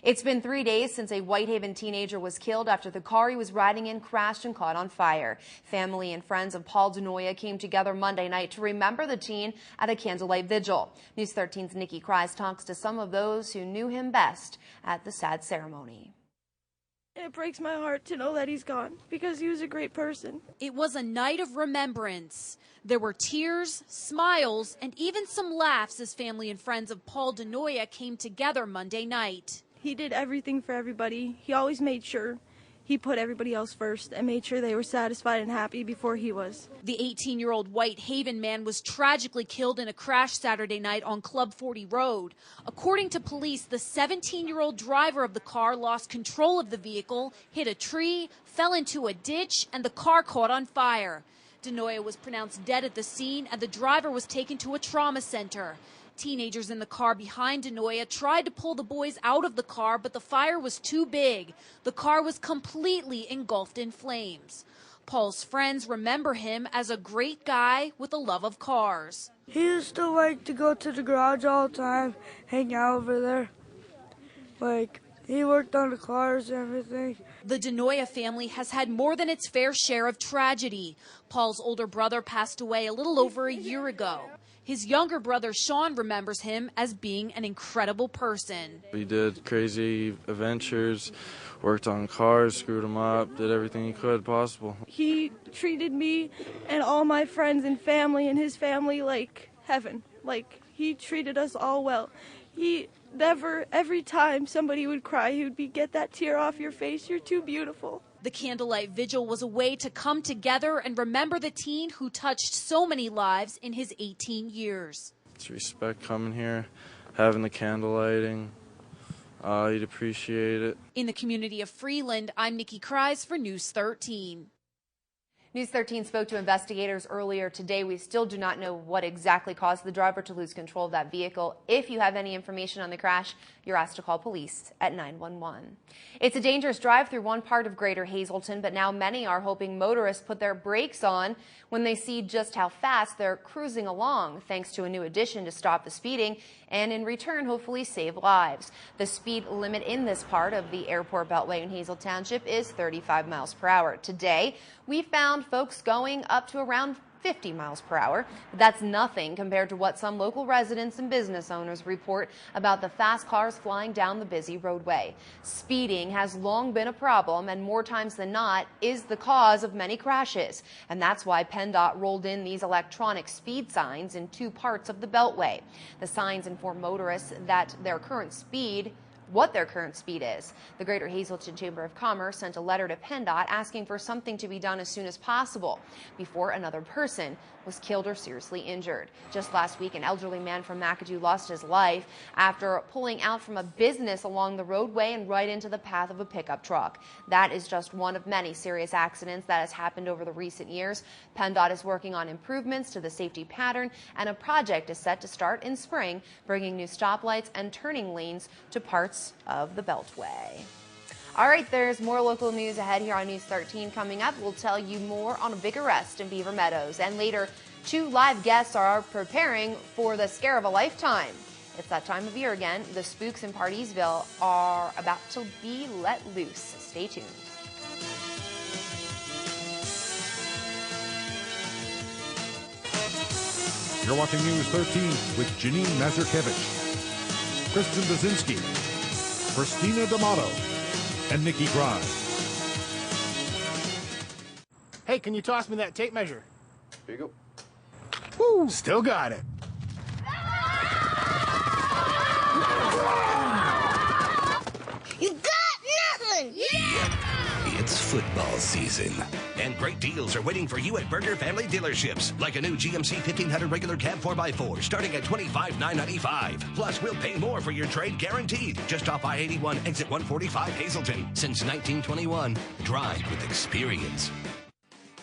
[SPEAKER 3] It's been 3 days since a Whitehaven teenager was killed after the car he was riding in crashed and caught on fire. Family and friends of Paul Denoya came together Monday night to remember the teen at a candlelight vigil. News 13's Nikki Kreis talks to some of those who knew him best at the sad ceremony.
[SPEAKER 8] It breaks my heart to know that he's gone because he was a great person.
[SPEAKER 9] It was a night of remembrance. There were tears, smiles, and even some laughs as family and friends of Paul Denoya came together Monday night.
[SPEAKER 8] He did everything for everybody. He always made sure he put everybody else first and made sure they were satisfied and happy before he was.
[SPEAKER 9] The 18-year-old Whitehaven man was tragically killed in a crash Saturday night on Club 40 Road. According to police, the 17-year-old driver of the car lost control of the vehicle, hit a tree, fell into a ditch, and the car caught on fire. Denoya was pronounced dead at the scene, and the driver was taken to a trauma center. Teenagers in the car behind Denoya tried to pull the boys out of the car, but the fire was too big. The car was completely engulfed in flames. Paul's friends remember him as a great guy with a love of cars.
[SPEAKER 8] He used to like to go to the garage all the time, hang out over there. He worked on the cars and everything.
[SPEAKER 9] The Denoya family has had more than its fair share of tragedy. Paul's older brother passed away a little over a year ago. His younger brother, Sean, remembers him as being an incredible person.
[SPEAKER 10] He did crazy adventures, worked on cars, screwed them up, did everything he could possible.
[SPEAKER 8] He treated me and all my friends and family and his family like heaven. He treated us all well. He never, every time somebody would cry, he would get that tear off your face. You're too beautiful.
[SPEAKER 9] The candlelight vigil was a way to come together and remember the teen who touched so many lives in his 18 years.
[SPEAKER 10] It's respect coming here, having the candle lighting. You'd appreciate it.
[SPEAKER 9] In the community of Freeland, I'm Nikki Kreis for News 13.
[SPEAKER 3] News 13 spoke to investigators earlier today. We still do not know what exactly caused the driver to lose control of that vehicle. If you have any information on the crash, you're asked to call police at 911. It's a dangerous drive through one part of Greater Hazleton, but now many are hoping motorists put their brakes on when they see just how fast they're cruising along, thanks to a new addition to stop the speeding and in return hopefully save lives. The speed limit in this part of the airport beltway in Hazel Township is 35 miles per hour. Today, we found folks going up to around 50 miles per hour. But that's nothing compared to what some local residents and business owners report about the fast cars flying down the busy roadway. Speeding has long been a problem and more times than not is the cause of many crashes. And that's why PennDOT rolled in these electronic speed signs in two parts of the beltway. The signs inform motorists that what their current speed is. The Greater Hazleton Chamber of Commerce sent a letter to PennDOT asking for something to be done as soon as possible before another person was killed or seriously injured. Just last week, an elderly man from McAdoo lost his life after pulling out from a business along the roadway and right into the path of a pickup truck. That is just one of many serious accidents that has happened over the recent years. PennDOT is working on improvements to the safety pattern, and a project is set to start in spring, bringing new stoplights and turning lanes to parts of the Beltway. All right, there's more local news ahead here on News 13. Coming up, we'll tell you more on a big arrest in Beaver Meadows. And later, 2 live guests are preparing for the scare of a lifetime. It's that time of year again. The spooks in Partysville are about to be let loose. Stay tuned.
[SPEAKER 2] You're watching News 13 with Janine Mazurkevich, Kristen Bazinski, Christina D'Amato, and Nikki Kreis.
[SPEAKER 11] Hey, can you toss me that tape measure?
[SPEAKER 12] Here you go.
[SPEAKER 11] Woo, still got it.
[SPEAKER 13] You got nothing! Yeah!
[SPEAKER 14] It's football season, and great deals are waiting for you at Berger Family Dealerships, like a new GMC 1500 regular cab 4x4 starting at $25,995. Plus, we'll pay more for your trade guaranteed. Just off I-81, exit 145 Hazleton. Since 1921, drive with experience.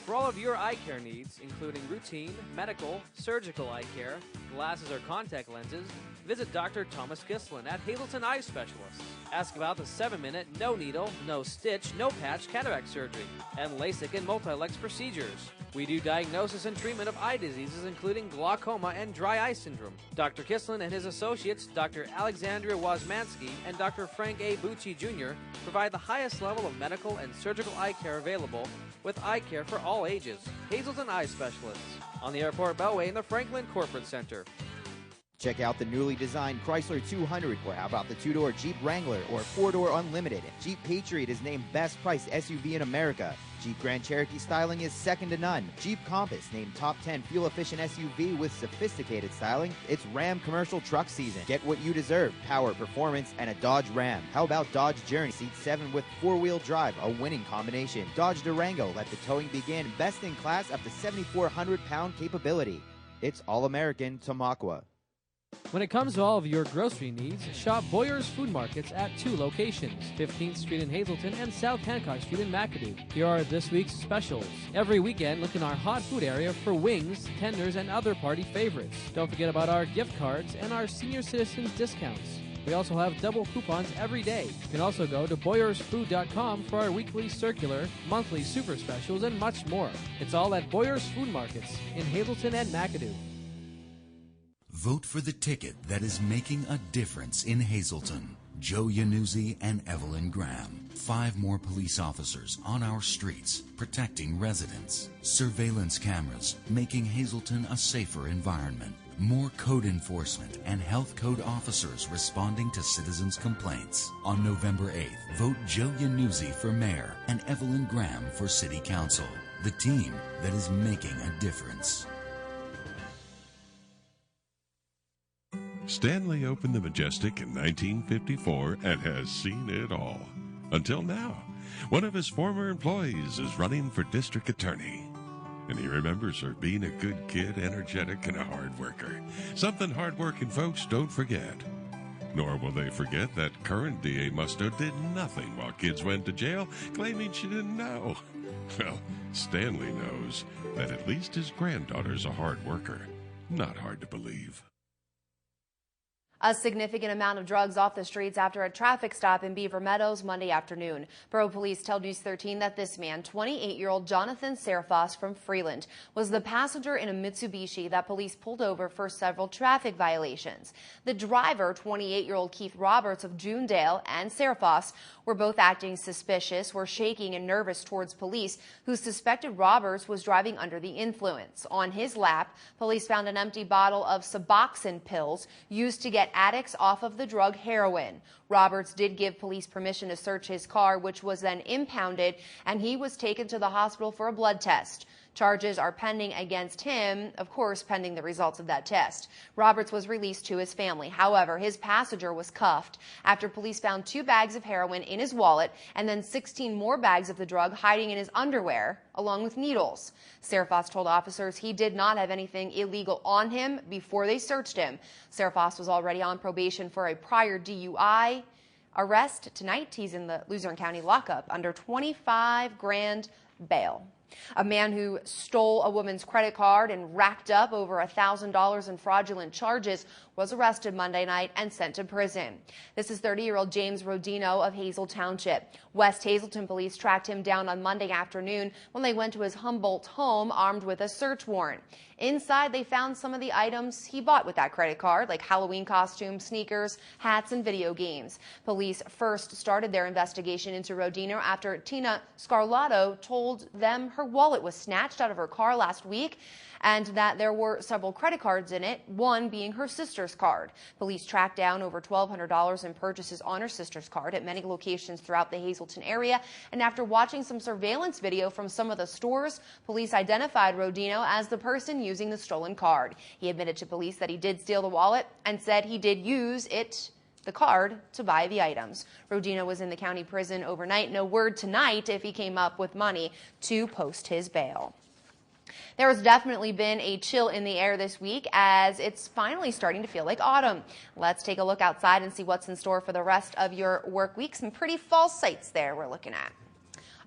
[SPEAKER 26] For all of your eye care needs, including routine, medical, surgical eye care, glasses or contact lenses, visit Dr. Thomas Gislin at Hazleton Eye Specialists. Ask about the 7-minute, no needle, no stitch, no patch cataract surgery, and LASIK and multi-lex procedures. We do diagnosis and treatment of eye diseases, including glaucoma and dry eye syndrome. Dr. Kislin and his associates, Dr. Alexandria Wozmansky and Dr. Frank A. Bucci Jr., provide the highest level of medical and surgical eye care available, with eye care for all ages. Hazleton Eye Specialists on the Airport Beltway in the Franklin Corporate Center.
[SPEAKER 1] Check out the newly designed Chrysler 200, or how about the two-door Jeep Wrangler or four-door Unlimited. Jeep Patriot is named best priced SUV in America. Jeep Grand Cherokee styling is second to none. Jeep Compass named top 10 fuel-efficient SUV with sophisticated styling. It's Ram commercial truck season. Get what you deserve: power, performance, and a Dodge Ram. How about Dodge Journey? Seat 7 with four-wheel drive, a winning combination. Dodge Durango, let the towing begin. Best in class, up to 7,400-pound capability. It's all-American Tamaqua.
[SPEAKER 26] When it comes to all of your grocery needs, shop Boyer's Food Markets at 2 locations, 15th Street in Hazleton and South Hancock Street in McAdoo. Here are this week's specials. Every weekend, look in our hot food area for wings, tenders, and other party favorites. Don't forget about our gift cards and our senior citizens discounts. We also have double coupons every day. You can also go to BoyersFood.com for our weekly circular, monthly super specials, and much more. It's all at Boyer's Food Markets in Hazleton and McAdoo.
[SPEAKER 7] Vote for the ticket that is making a difference in Hazleton. Joe Yanuzzi and Evelyn Graham. 5 more police officers on our streets, protecting residents. Surveillance cameras, making Hazleton a safer environment. More code enforcement and health code officers responding to citizens' complaints. On November 8th, vote Joe Yanuzzi for mayor and Evelyn Graham for city council. The team that is making a difference.
[SPEAKER 15] Stanley opened the Majestic in 1954 and has seen it all. Until now, one of his former employees is running for district attorney. And he remembers her being a good kid, energetic, and a hard worker. Something hard-working folks don't forget. Nor will they forget that current DA Musto did nothing while kids went to jail, claiming she didn't know. Well, Stanley knows that at least his granddaughter's a hard worker. Not hard to believe.
[SPEAKER 3] A significant amount of drugs off the streets after a traffic stop in Beaver Meadows Monday afternoon. Borough Police tell News 13 that this man, 28-year-old Jonathan Serafos from Freeland, was the passenger in a Mitsubishi that police pulled over for several traffic violations. The driver, 28-year-old Keith Roberts of Junedale, and Serafos were both acting suspicious, were shaking and nervous towards police, who suspected Roberts was driving under the influence. On his lap, police found an empty bottle of Suboxone pills used to get addicts off of the drug heroin. Roberts did give police permission to search his car, which was then impounded, and he was taken to the hospital for a blood test. Charges are pending against him, of course, pending the results of that test. Roberts was released to his family. However, his passenger was cuffed after police found 2 bags of heroin in his wallet and then 16 more bags of the drug hiding in his underwear, along with needles. Serafos told officers he did not have anything illegal on him before they searched him. Serafos was already on probation for a prior DUI arrest. Tonight, he's in the Luzerne County lockup under $25,000 bail. A man who stole a woman's credit card and racked up over $1,000 in fraudulent charges was arrested Monday night and sent to prison. This is 30-year-old James Rodino of Hazel Township. West Hazleton police tracked him down on Monday afternoon when they went to his Humboldt home armed with a search warrant. Inside, they found some of the items he bought with that credit card, like Halloween costumes, sneakers, hats, and video games. Police first started their investigation into Rodino after Tina Scarlato told them her wallet was snatched out of her car last week and that there were several credit cards in it, one being her sister's card. Police tracked down over $1,200 in purchases on her sister's card at many locations throughout the Hazleton area, and after watching some surveillance video from some of the stores, police identified Rodino as the person using the stolen card. He admitted to police that he did steal the wallet and said he did use the card to buy the items. Rodino was in the county prison overnight. No word tonight if he came up with money to post his bail. There has definitely been a chill in the air this week as it's finally starting to feel like autumn. Let's take a look outside and see what's in store for the rest of your work week. Some pretty fall sights there we're looking at.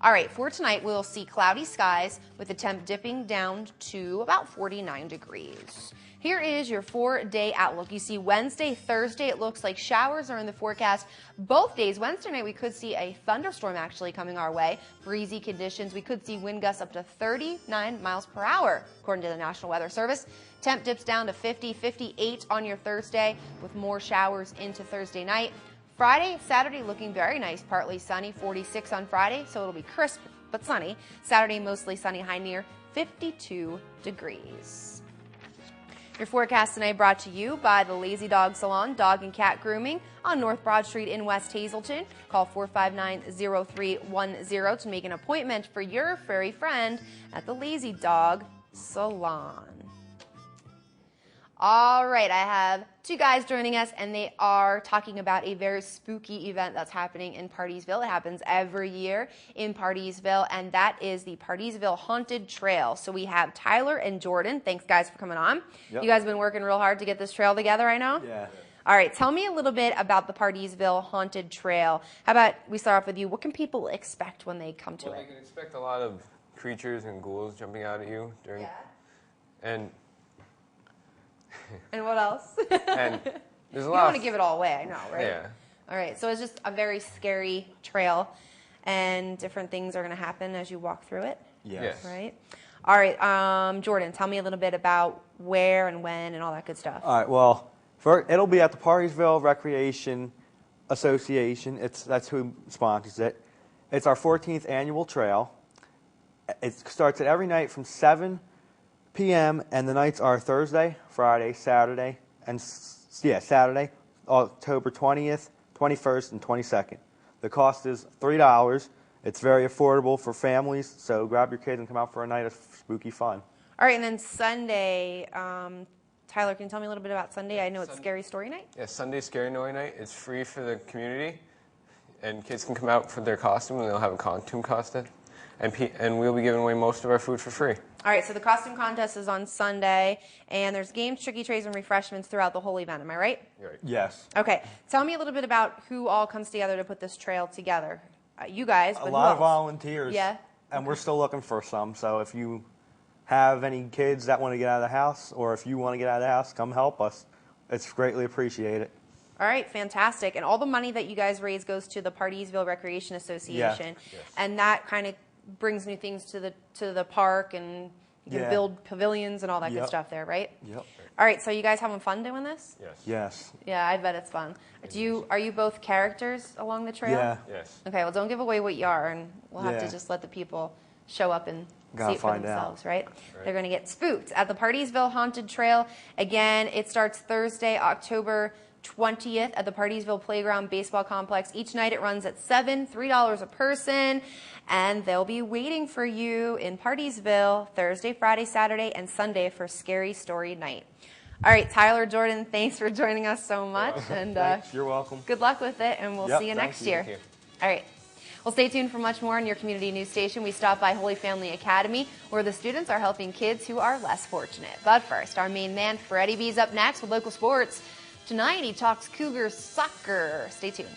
[SPEAKER 3] All right, for tonight, we'll see cloudy skies with the temp dipping down to about 49 degrees. Here is your 4-day outlook. You see Wednesday, Thursday, it looks like showers are in the forecast. Both days, Wednesday night, we could see a thunderstorm actually coming our way. Breezy conditions. We could see wind gusts up to 39 miles per hour, according to the National Weather Service. Temp dips down to 50, 58 on your Thursday with more showers into Thursday night. Friday, Saturday looking very nice, partly sunny, 46 on Friday, so it'll be crisp but sunny. Saturday, mostly sunny, high near 52 degrees. Your forecast tonight brought to you by the Lazy Dog Salon, Dog and Cat Grooming on North Broad Street in West Hazleton. Call 459-0310 to make an appointment for your furry friend at the Lazy Dog Salon. All right, I have two guys joining us, and they are talking about a very spooky event that's happening in Partysville. It happens every year in Partysville, and that is the Partysville Haunted Trail. So we have Tyler and Jordan. Thanks, guys, for coming on. Yep. You guys have been working real hard to get this trail together, I know?
[SPEAKER 16] Yeah.
[SPEAKER 3] All right, tell me a little bit about the Partysville Haunted Trail. How about we start off with you? What can people expect when they come to it?
[SPEAKER 16] They can expect a lot of creatures and ghouls jumping out at you during...
[SPEAKER 3] Yeah.
[SPEAKER 16] And
[SPEAKER 3] what else?
[SPEAKER 16] And there's a lot.
[SPEAKER 3] You don't want to give it all away, I know, right?
[SPEAKER 16] Yeah.
[SPEAKER 3] All right, so it's just a very scary trail, and different things are going to happen as you walk through it.
[SPEAKER 16] Yes.
[SPEAKER 3] Right. All right, Jordan, tell me a little bit about where and when and all that good stuff.
[SPEAKER 17] All right. Well, it'll be at the Partysville Recreation Association. That's who sponsors it. It's our 14th annual trail. It starts at every night from 7 p.m. and the nights are Thursday, Friday, Saturday, and Saturday, October 20th, 21st, and 22nd. The cost is $3. It's very affordable for families, so grab your kids and come out for a night of spooky fun.
[SPEAKER 3] All right, and then Sunday, Tyler, can you tell me a little bit about Sunday? I know it's Scary Story Night.
[SPEAKER 16] Yeah, Sunday Scary Story Night. It's free for the community, and kids can come out for their costume, and they'll have a costume contest, and we'll be giving away most of our food for free.
[SPEAKER 3] All right, so the costume contest is on Sunday, and there's games, tricky trays, and refreshments throughout the whole event. Am I right?
[SPEAKER 16] You're right.
[SPEAKER 17] Yes.
[SPEAKER 3] Okay, tell me a little bit about who all comes together to put this trail together. You guys, but
[SPEAKER 17] a lot of volunteers.
[SPEAKER 3] Yeah.
[SPEAKER 17] And we're still looking for some, so if you have any kids that want to get out of the house, or if you want to get out of the house, come help us. It's greatly appreciated.
[SPEAKER 3] All right, fantastic. And all the money that you guys raise goes to the Partysville Recreation Association, and that kind of brings new things to the park, and you can build pavilions and all that good stuff there, right?
[SPEAKER 17] Yep.
[SPEAKER 3] All right, so you guys having fun doing this?
[SPEAKER 16] Yes.
[SPEAKER 17] Yes.
[SPEAKER 3] Yeah, I bet it's fun. Are you both characters along the trail?
[SPEAKER 17] Yeah.
[SPEAKER 16] Yes.
[SPEAKER 3] Okay, well, don't give away what you are, and we'll have to just let the people show up and see it for themselves, right? They're going to get spooked at the Partysville Haunted Trail. Again, it starts Thursday, October 20th at the Partysville Playground Baseball Complex. Each night it runs at 7, $3 a person, and they'll be waiting for you in Partysville Thursday, Friday, Saturday, and Sunday for Scary Story Night. All right, Tyler, Jordan, thanks for joining us so much. And
[SPEAKER 17] thanks. You're welcome.
[SPEAKER 3] Good luck with it, and we'll see you next year.
[SPEAKER 16] Thank you.
[SPEAKER 3] All right. Well, stay tuned for much more on your community news station. We stop by Holy Family Academy, where the students are helping kids who are less fortunate. But first, our main man, Freddie B's up next with local sports. Tonight, he talks Cougars soccer. Stay tuned.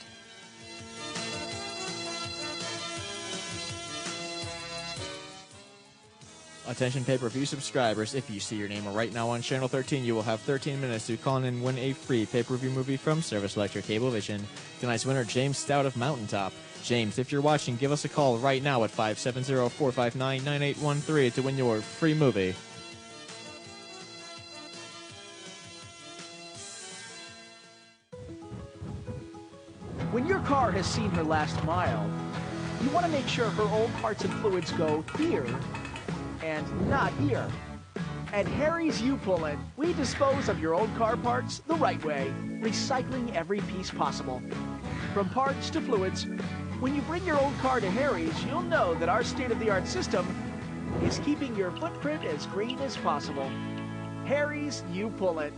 [SPEAKER 18] Attention pay-per-view subscribers, if you see your name right now on Channel 13, you will have 13 minutes to call in and win a free pay-per-view movie from Service Electric Cablevision. Tonight's winner, James Stout of Mountaintop. James, if you're watching, give us a call right now at 570-459-9813 to win your free movie.
[SPEAKER 19] When your car has seen her last mile, you want to make sure her old parts and fluids go here and not here. At Harry's U-Pull-It, we dispose of your old car parts the right way, recycling every piece possible. From parts to fluids, when you bring your old car to Harry's, you'll know that our state-of-the-art system is keeping your footprint as green as possible. Harry's U-Pull-It.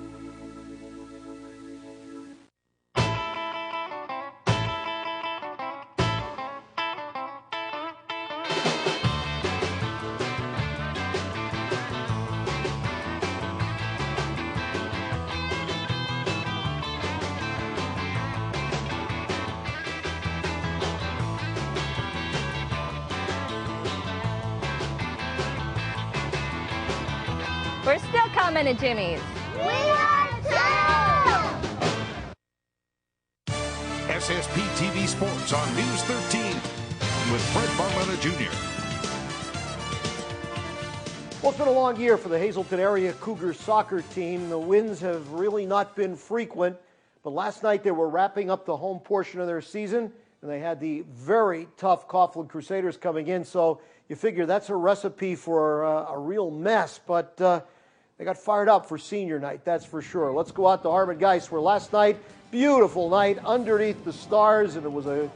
[SPEAKER 20] We're still coming to Jimmy's.
[SPEAKER 13] We are too!
[SPEAKER 2] SSP TV Sports on News 13 with Fred Barletta Jr.
[SPEAKER 21] Well, it's been a long year for the Hazleton area Cougars soccer team. The wins have really not been frequent, but last night they were wrapping up the home portion of their season, and they had the very tough Coughlin Crusaders coming in, so you figure that's a recipe for a real mess, but they got fired up for senior night, that's for sure. Let's go out to Harvard Geist, where last night, beautiful night underneath the stars, and it was a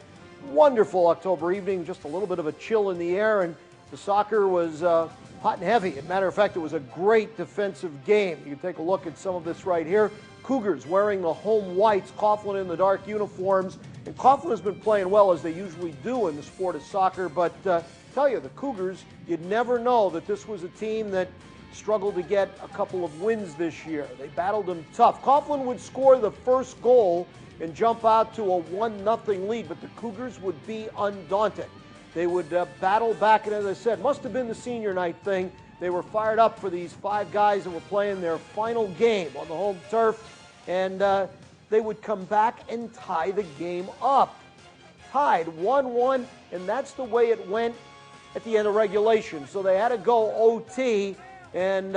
[SPEAKER 21] wonderful October evening, just a little bit of a chill in the air, and the soccer was hot and heavy. As a matter of fact, it was a great defensive game. You can take a look at some of this right here. Cougars wearing the home whites, Coughlin in the dark uniforms. And Coughlin has been playing well, as they usually do in the sport of soccer. But tell you, the Cougars, you'd never know that this was a team that struggled to get a couple of wins this year. They battled them tough. Coughlin would score the first goal and jump out to a 1-0 lead, but the Cougars would be undaunted. They would battle back, and as I said, must have been the senior night thing. They were fired up for these 5 guys that were playing their final game on the home turf, and they would come back and tie the game up. Tied 1-1, and that's the way it went at the end of regulation. So they had to go OT, and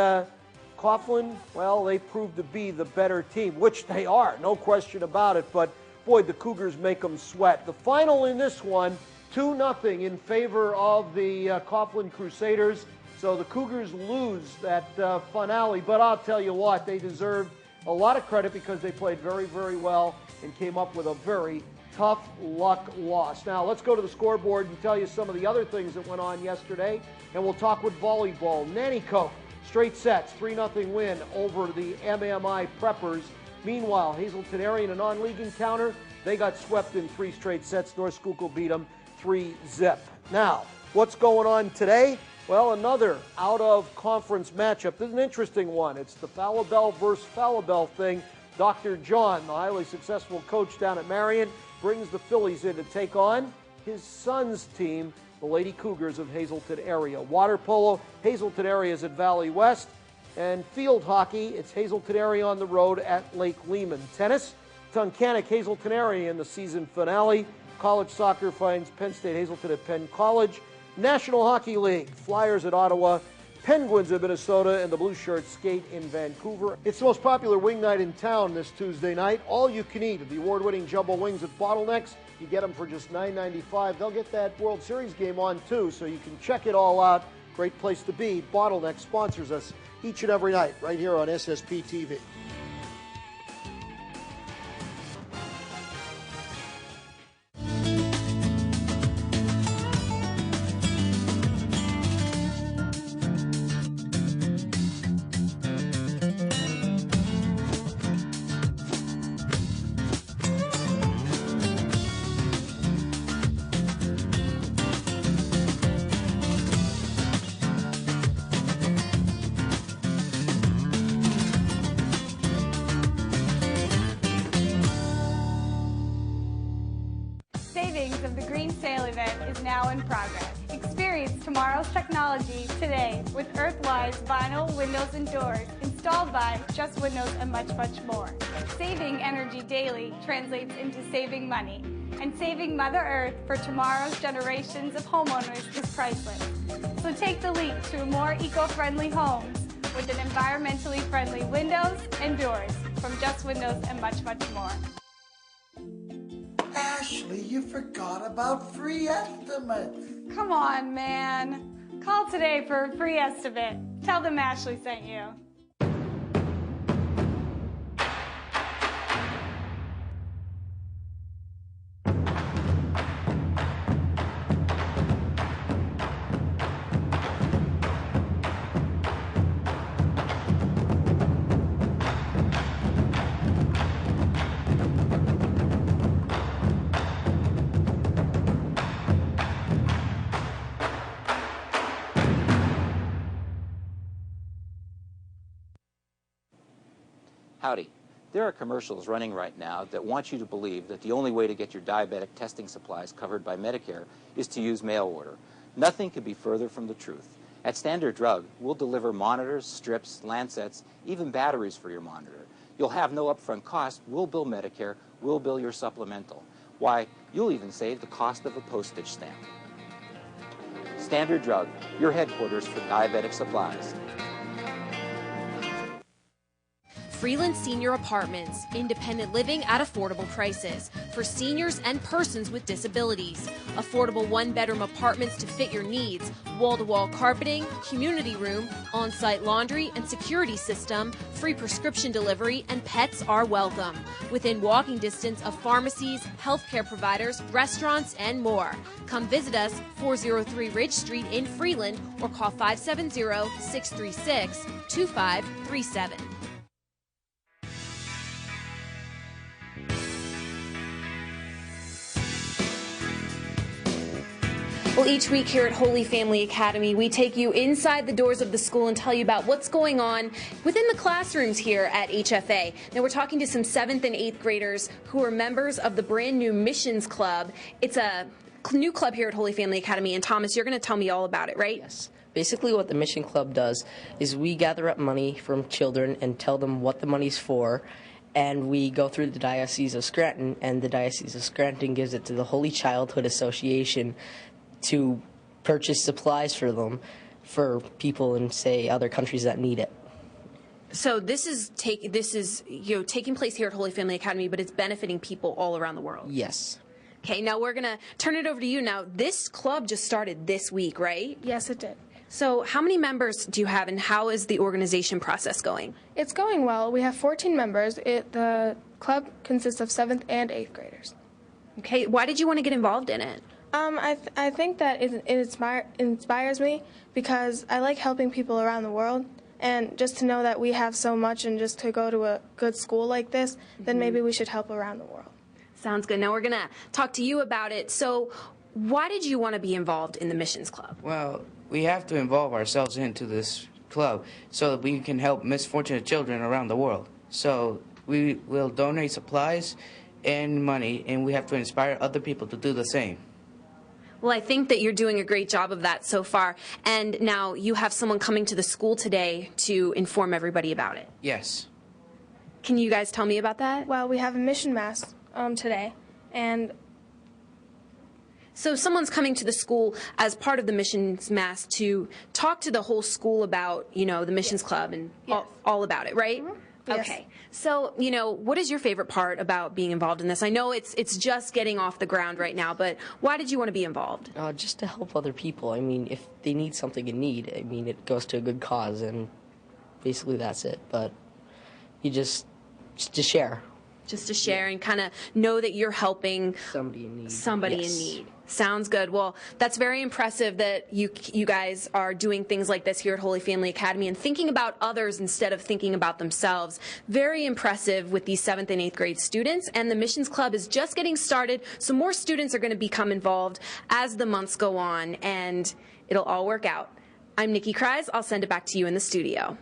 [SPEAKER 21] Coughlin, well, they proved to be the better team, which they are, no question about it, but boy, the Cougars make them sweat. The final in this one, 2-0 in favor of the Coughlin Crusaders. So the Cougars lose that finale, but I'll tell you what, they deserved a lot of credit because they played very, very well and came up with a very tough luck loss. Now let's go to the scoreboard and tell you some of the other things that went on yesterday, and we'll talk with volleyball. Nanticoke, straight sets, 3-0 win over the MMI Preppers. Meanwhile, Hazleton area in a non-league encounter, they got swept in 3 straight sets. North Schuylkill beat them 3-0. Now, what's going on today? Well, another out-of-conference matchup. This is an interesting one. It's the Falabelle versus Falabelle thing. Dr. John, the highly successful coach down at Marion, brings the Phillies in to take on his son's team, the Lady Cougars of Hazleton area. Water polo, Hazleton area is at Valley West. And field hockey, it's Hazleton area on the road at Lake Lehman. Tennis, Tunkhannock, Hazleton area in the season finale. College soccer finds Penn State Hazleton at Penn College. National Hockey League, Flyers at Ottawa, Penguins at Minnesota, and the Blue Shirts skate in Vancouver. It's the most popular wing night in town this Tuesday night. All you can eat of the award-winning jumbo wings at Bottlenecks. You get them for just $9.95. They'll get that World Series game on too, so you can check it all out. Great place to be. Bottleneck sponsors us each and every night right here on SSP TV.
[SPEAKER 22] Savings of the Green Sale event is now in progress. Experience tomorrow's technology today with Earthwise vinyl windows and doors installed by Just Windows and much, much more. Saving energy daily translates into saving money, and saving Mother Earth for tomorrow's generations of homeowners is priceless. So take the leap to more eco-friendly homes with an environmentally friendly windows and doors from Just Windows and much, much more.
[SPEAKER 23] Ashley, you forgot about free estimates.
[SPEAKER 22] Come on, man. Call today for a free estimate. Tell them Ashley sent you.
[SPEAKER 24] Howdy. There are commercials running right now that want you to believe that the only way to get your diabetic testing supplies covered by Medicare is to use mail order. Nothing could be further from the truth. At Standard Drug, we'll deliver monitors, strips, lancets, even batteries for your monitor. You'll have no upfront cost. We'll bill Medicare. We'll bill your supplemental. Why, you'll even save the cost of a postage stamp. Standard Drug, your headquarters for diabetic supplies.
[SPEAKER 9] Freeland Senior Apartments, independent living at affordable prices for seniors and persons with disabilities. Affordable one-bedroom apartments to fit your needs, wall-to-wall carpeting, community room, on-site laundry and security system, free prescription delivery, and pets are welcome. Within walking distance of pharmacies, healthcare providers, restaurants, and more. Come visit us, 403 Ridge Street in Freeland, or call 570-636-2537. Well, each week here at Holy Family Academy, we take you inside the doors of the school and tell you about what's going on within the classrooms here at HFA. Now, we're talking to some 7th and 8th graders who are members of the brand new Missions Club. It's a new club here at Holy Family Academy, and Thomas, you're going to tell me all about it, right?
[SPEAKER 4] Yes. Basically what the Mission Club does is we gather up money from children and tell them what the money's for, and we go through the Diocese of Scranton, and the Diocese of Scranton gives it to the Holy Childhood Association to purchase supplies for them, for people in, say, other countries that need it.
[SPEAKER 9] So this is taking place here at Holy Family Academy, but it's benefiting people all around the world.
[SPEAKER 4] Yes.
[SPEAKER 9] Okay, now we're going to turn it over to you. Now, this club just started this week, right?
[SPEAKER 5] Yes, it did.
[SPEAKER 9] So how many members do you have, and how is the organization process going?
[SPEAKER 5] It's going well. We have 14 members. The club consists of 7th and 8th graders.
[SPEAKER 9] Okay, why did you want to get involved in it?
[SPEAKER 5] I think that it inspires me because I like helping people around the world, and just to know that we have so much and just to go to a good school like this, then maybe we should help around the world.
[SPEAKER 9] Sounds good. Now we're going to talk to you about it. So why did you want to be involved in the Missions Club?
[SPEAKER 6] Well, we have to involve ourselves into this club so that we can help misfortunate children around the world. So we will donate supplies and money, and we have to inspire other people to do the same.
[SPEAKER 9] Well, I think that you're doing a great job of that so far. And now you have someone coming to the school today to inform everybody about it.
[SPEAKER 6] Yes.
[SPEAKER 9] Can you guys tell me about that?
[SPEAKER 5] Well, we have a mission mass today, and
[SPEAKER 9] so someone's coming to the school as part of the missions mass to talk to the whole school about, the Missions Club and all about it, right?
[SPEAKER 5] Mm-hmm.
[SPEAKER 9] Yes. Okay. So, what is your favorite part about being involved in this? I know it's just getting off the ground right now, but why did you want to be involved?
[SPEAKER 4] Just to help other people. I mean, if they need something in need, it goes to a good cause, and basically that's it. But you just to share.
[SPEAKER 9] Just to share and kind of know that you're helping
[SPEAKER 4] somebody in need.
[SPEAKER 9] In need. Sounds good. Well, that's very impressive that you guys are doing things like this here at Holy Family Academy and thinking about others instead of thinking about themselves. Very impressive with these 7th and 8th grade students, and the Missions Club is just getting started, so more students are going to become involved as the months go on, and it'll all work out. I'm Nikki Kreis. I'll send it back to you in the studio.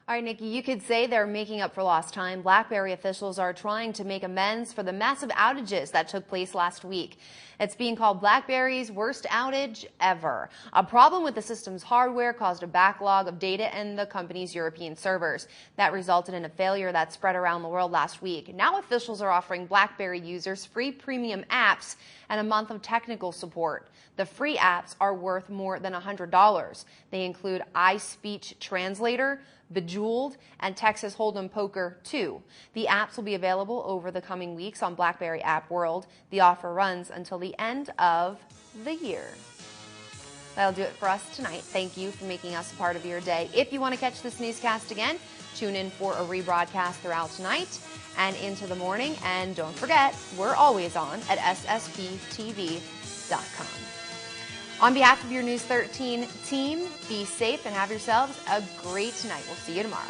[SPEAKER 3] All right, Nikki, you could say they're making up for lost time. BlackBerry officials are trying to make amends for the massive outages that took place last week. It's being called BlackBerry's worst outage ever. A problem with the system's hardware caused a backlog of data in the company's European servers. That resulted in a failure that spread around the world last week. Now officials are offering BlackBerry users free premium apps and a month of technical support. The free apps are worth more than $100. They include iSpeech Translator, Bejeweled, and Texas Hold'em Poker 2. The apps will be available over the coming weeks on BlackBerry App World. The offer runs until the end of the year. That'll do it for us tonight. Thank you for making us a part of your day. If you want to catch this newscast again, tune in for a rebroadcast throughout tonight and into the morning. And don't forget, we're always on at ssptv.com. On behalf of your News 13 team, be safe and have yourselves a great night. We'll see you tomorrow.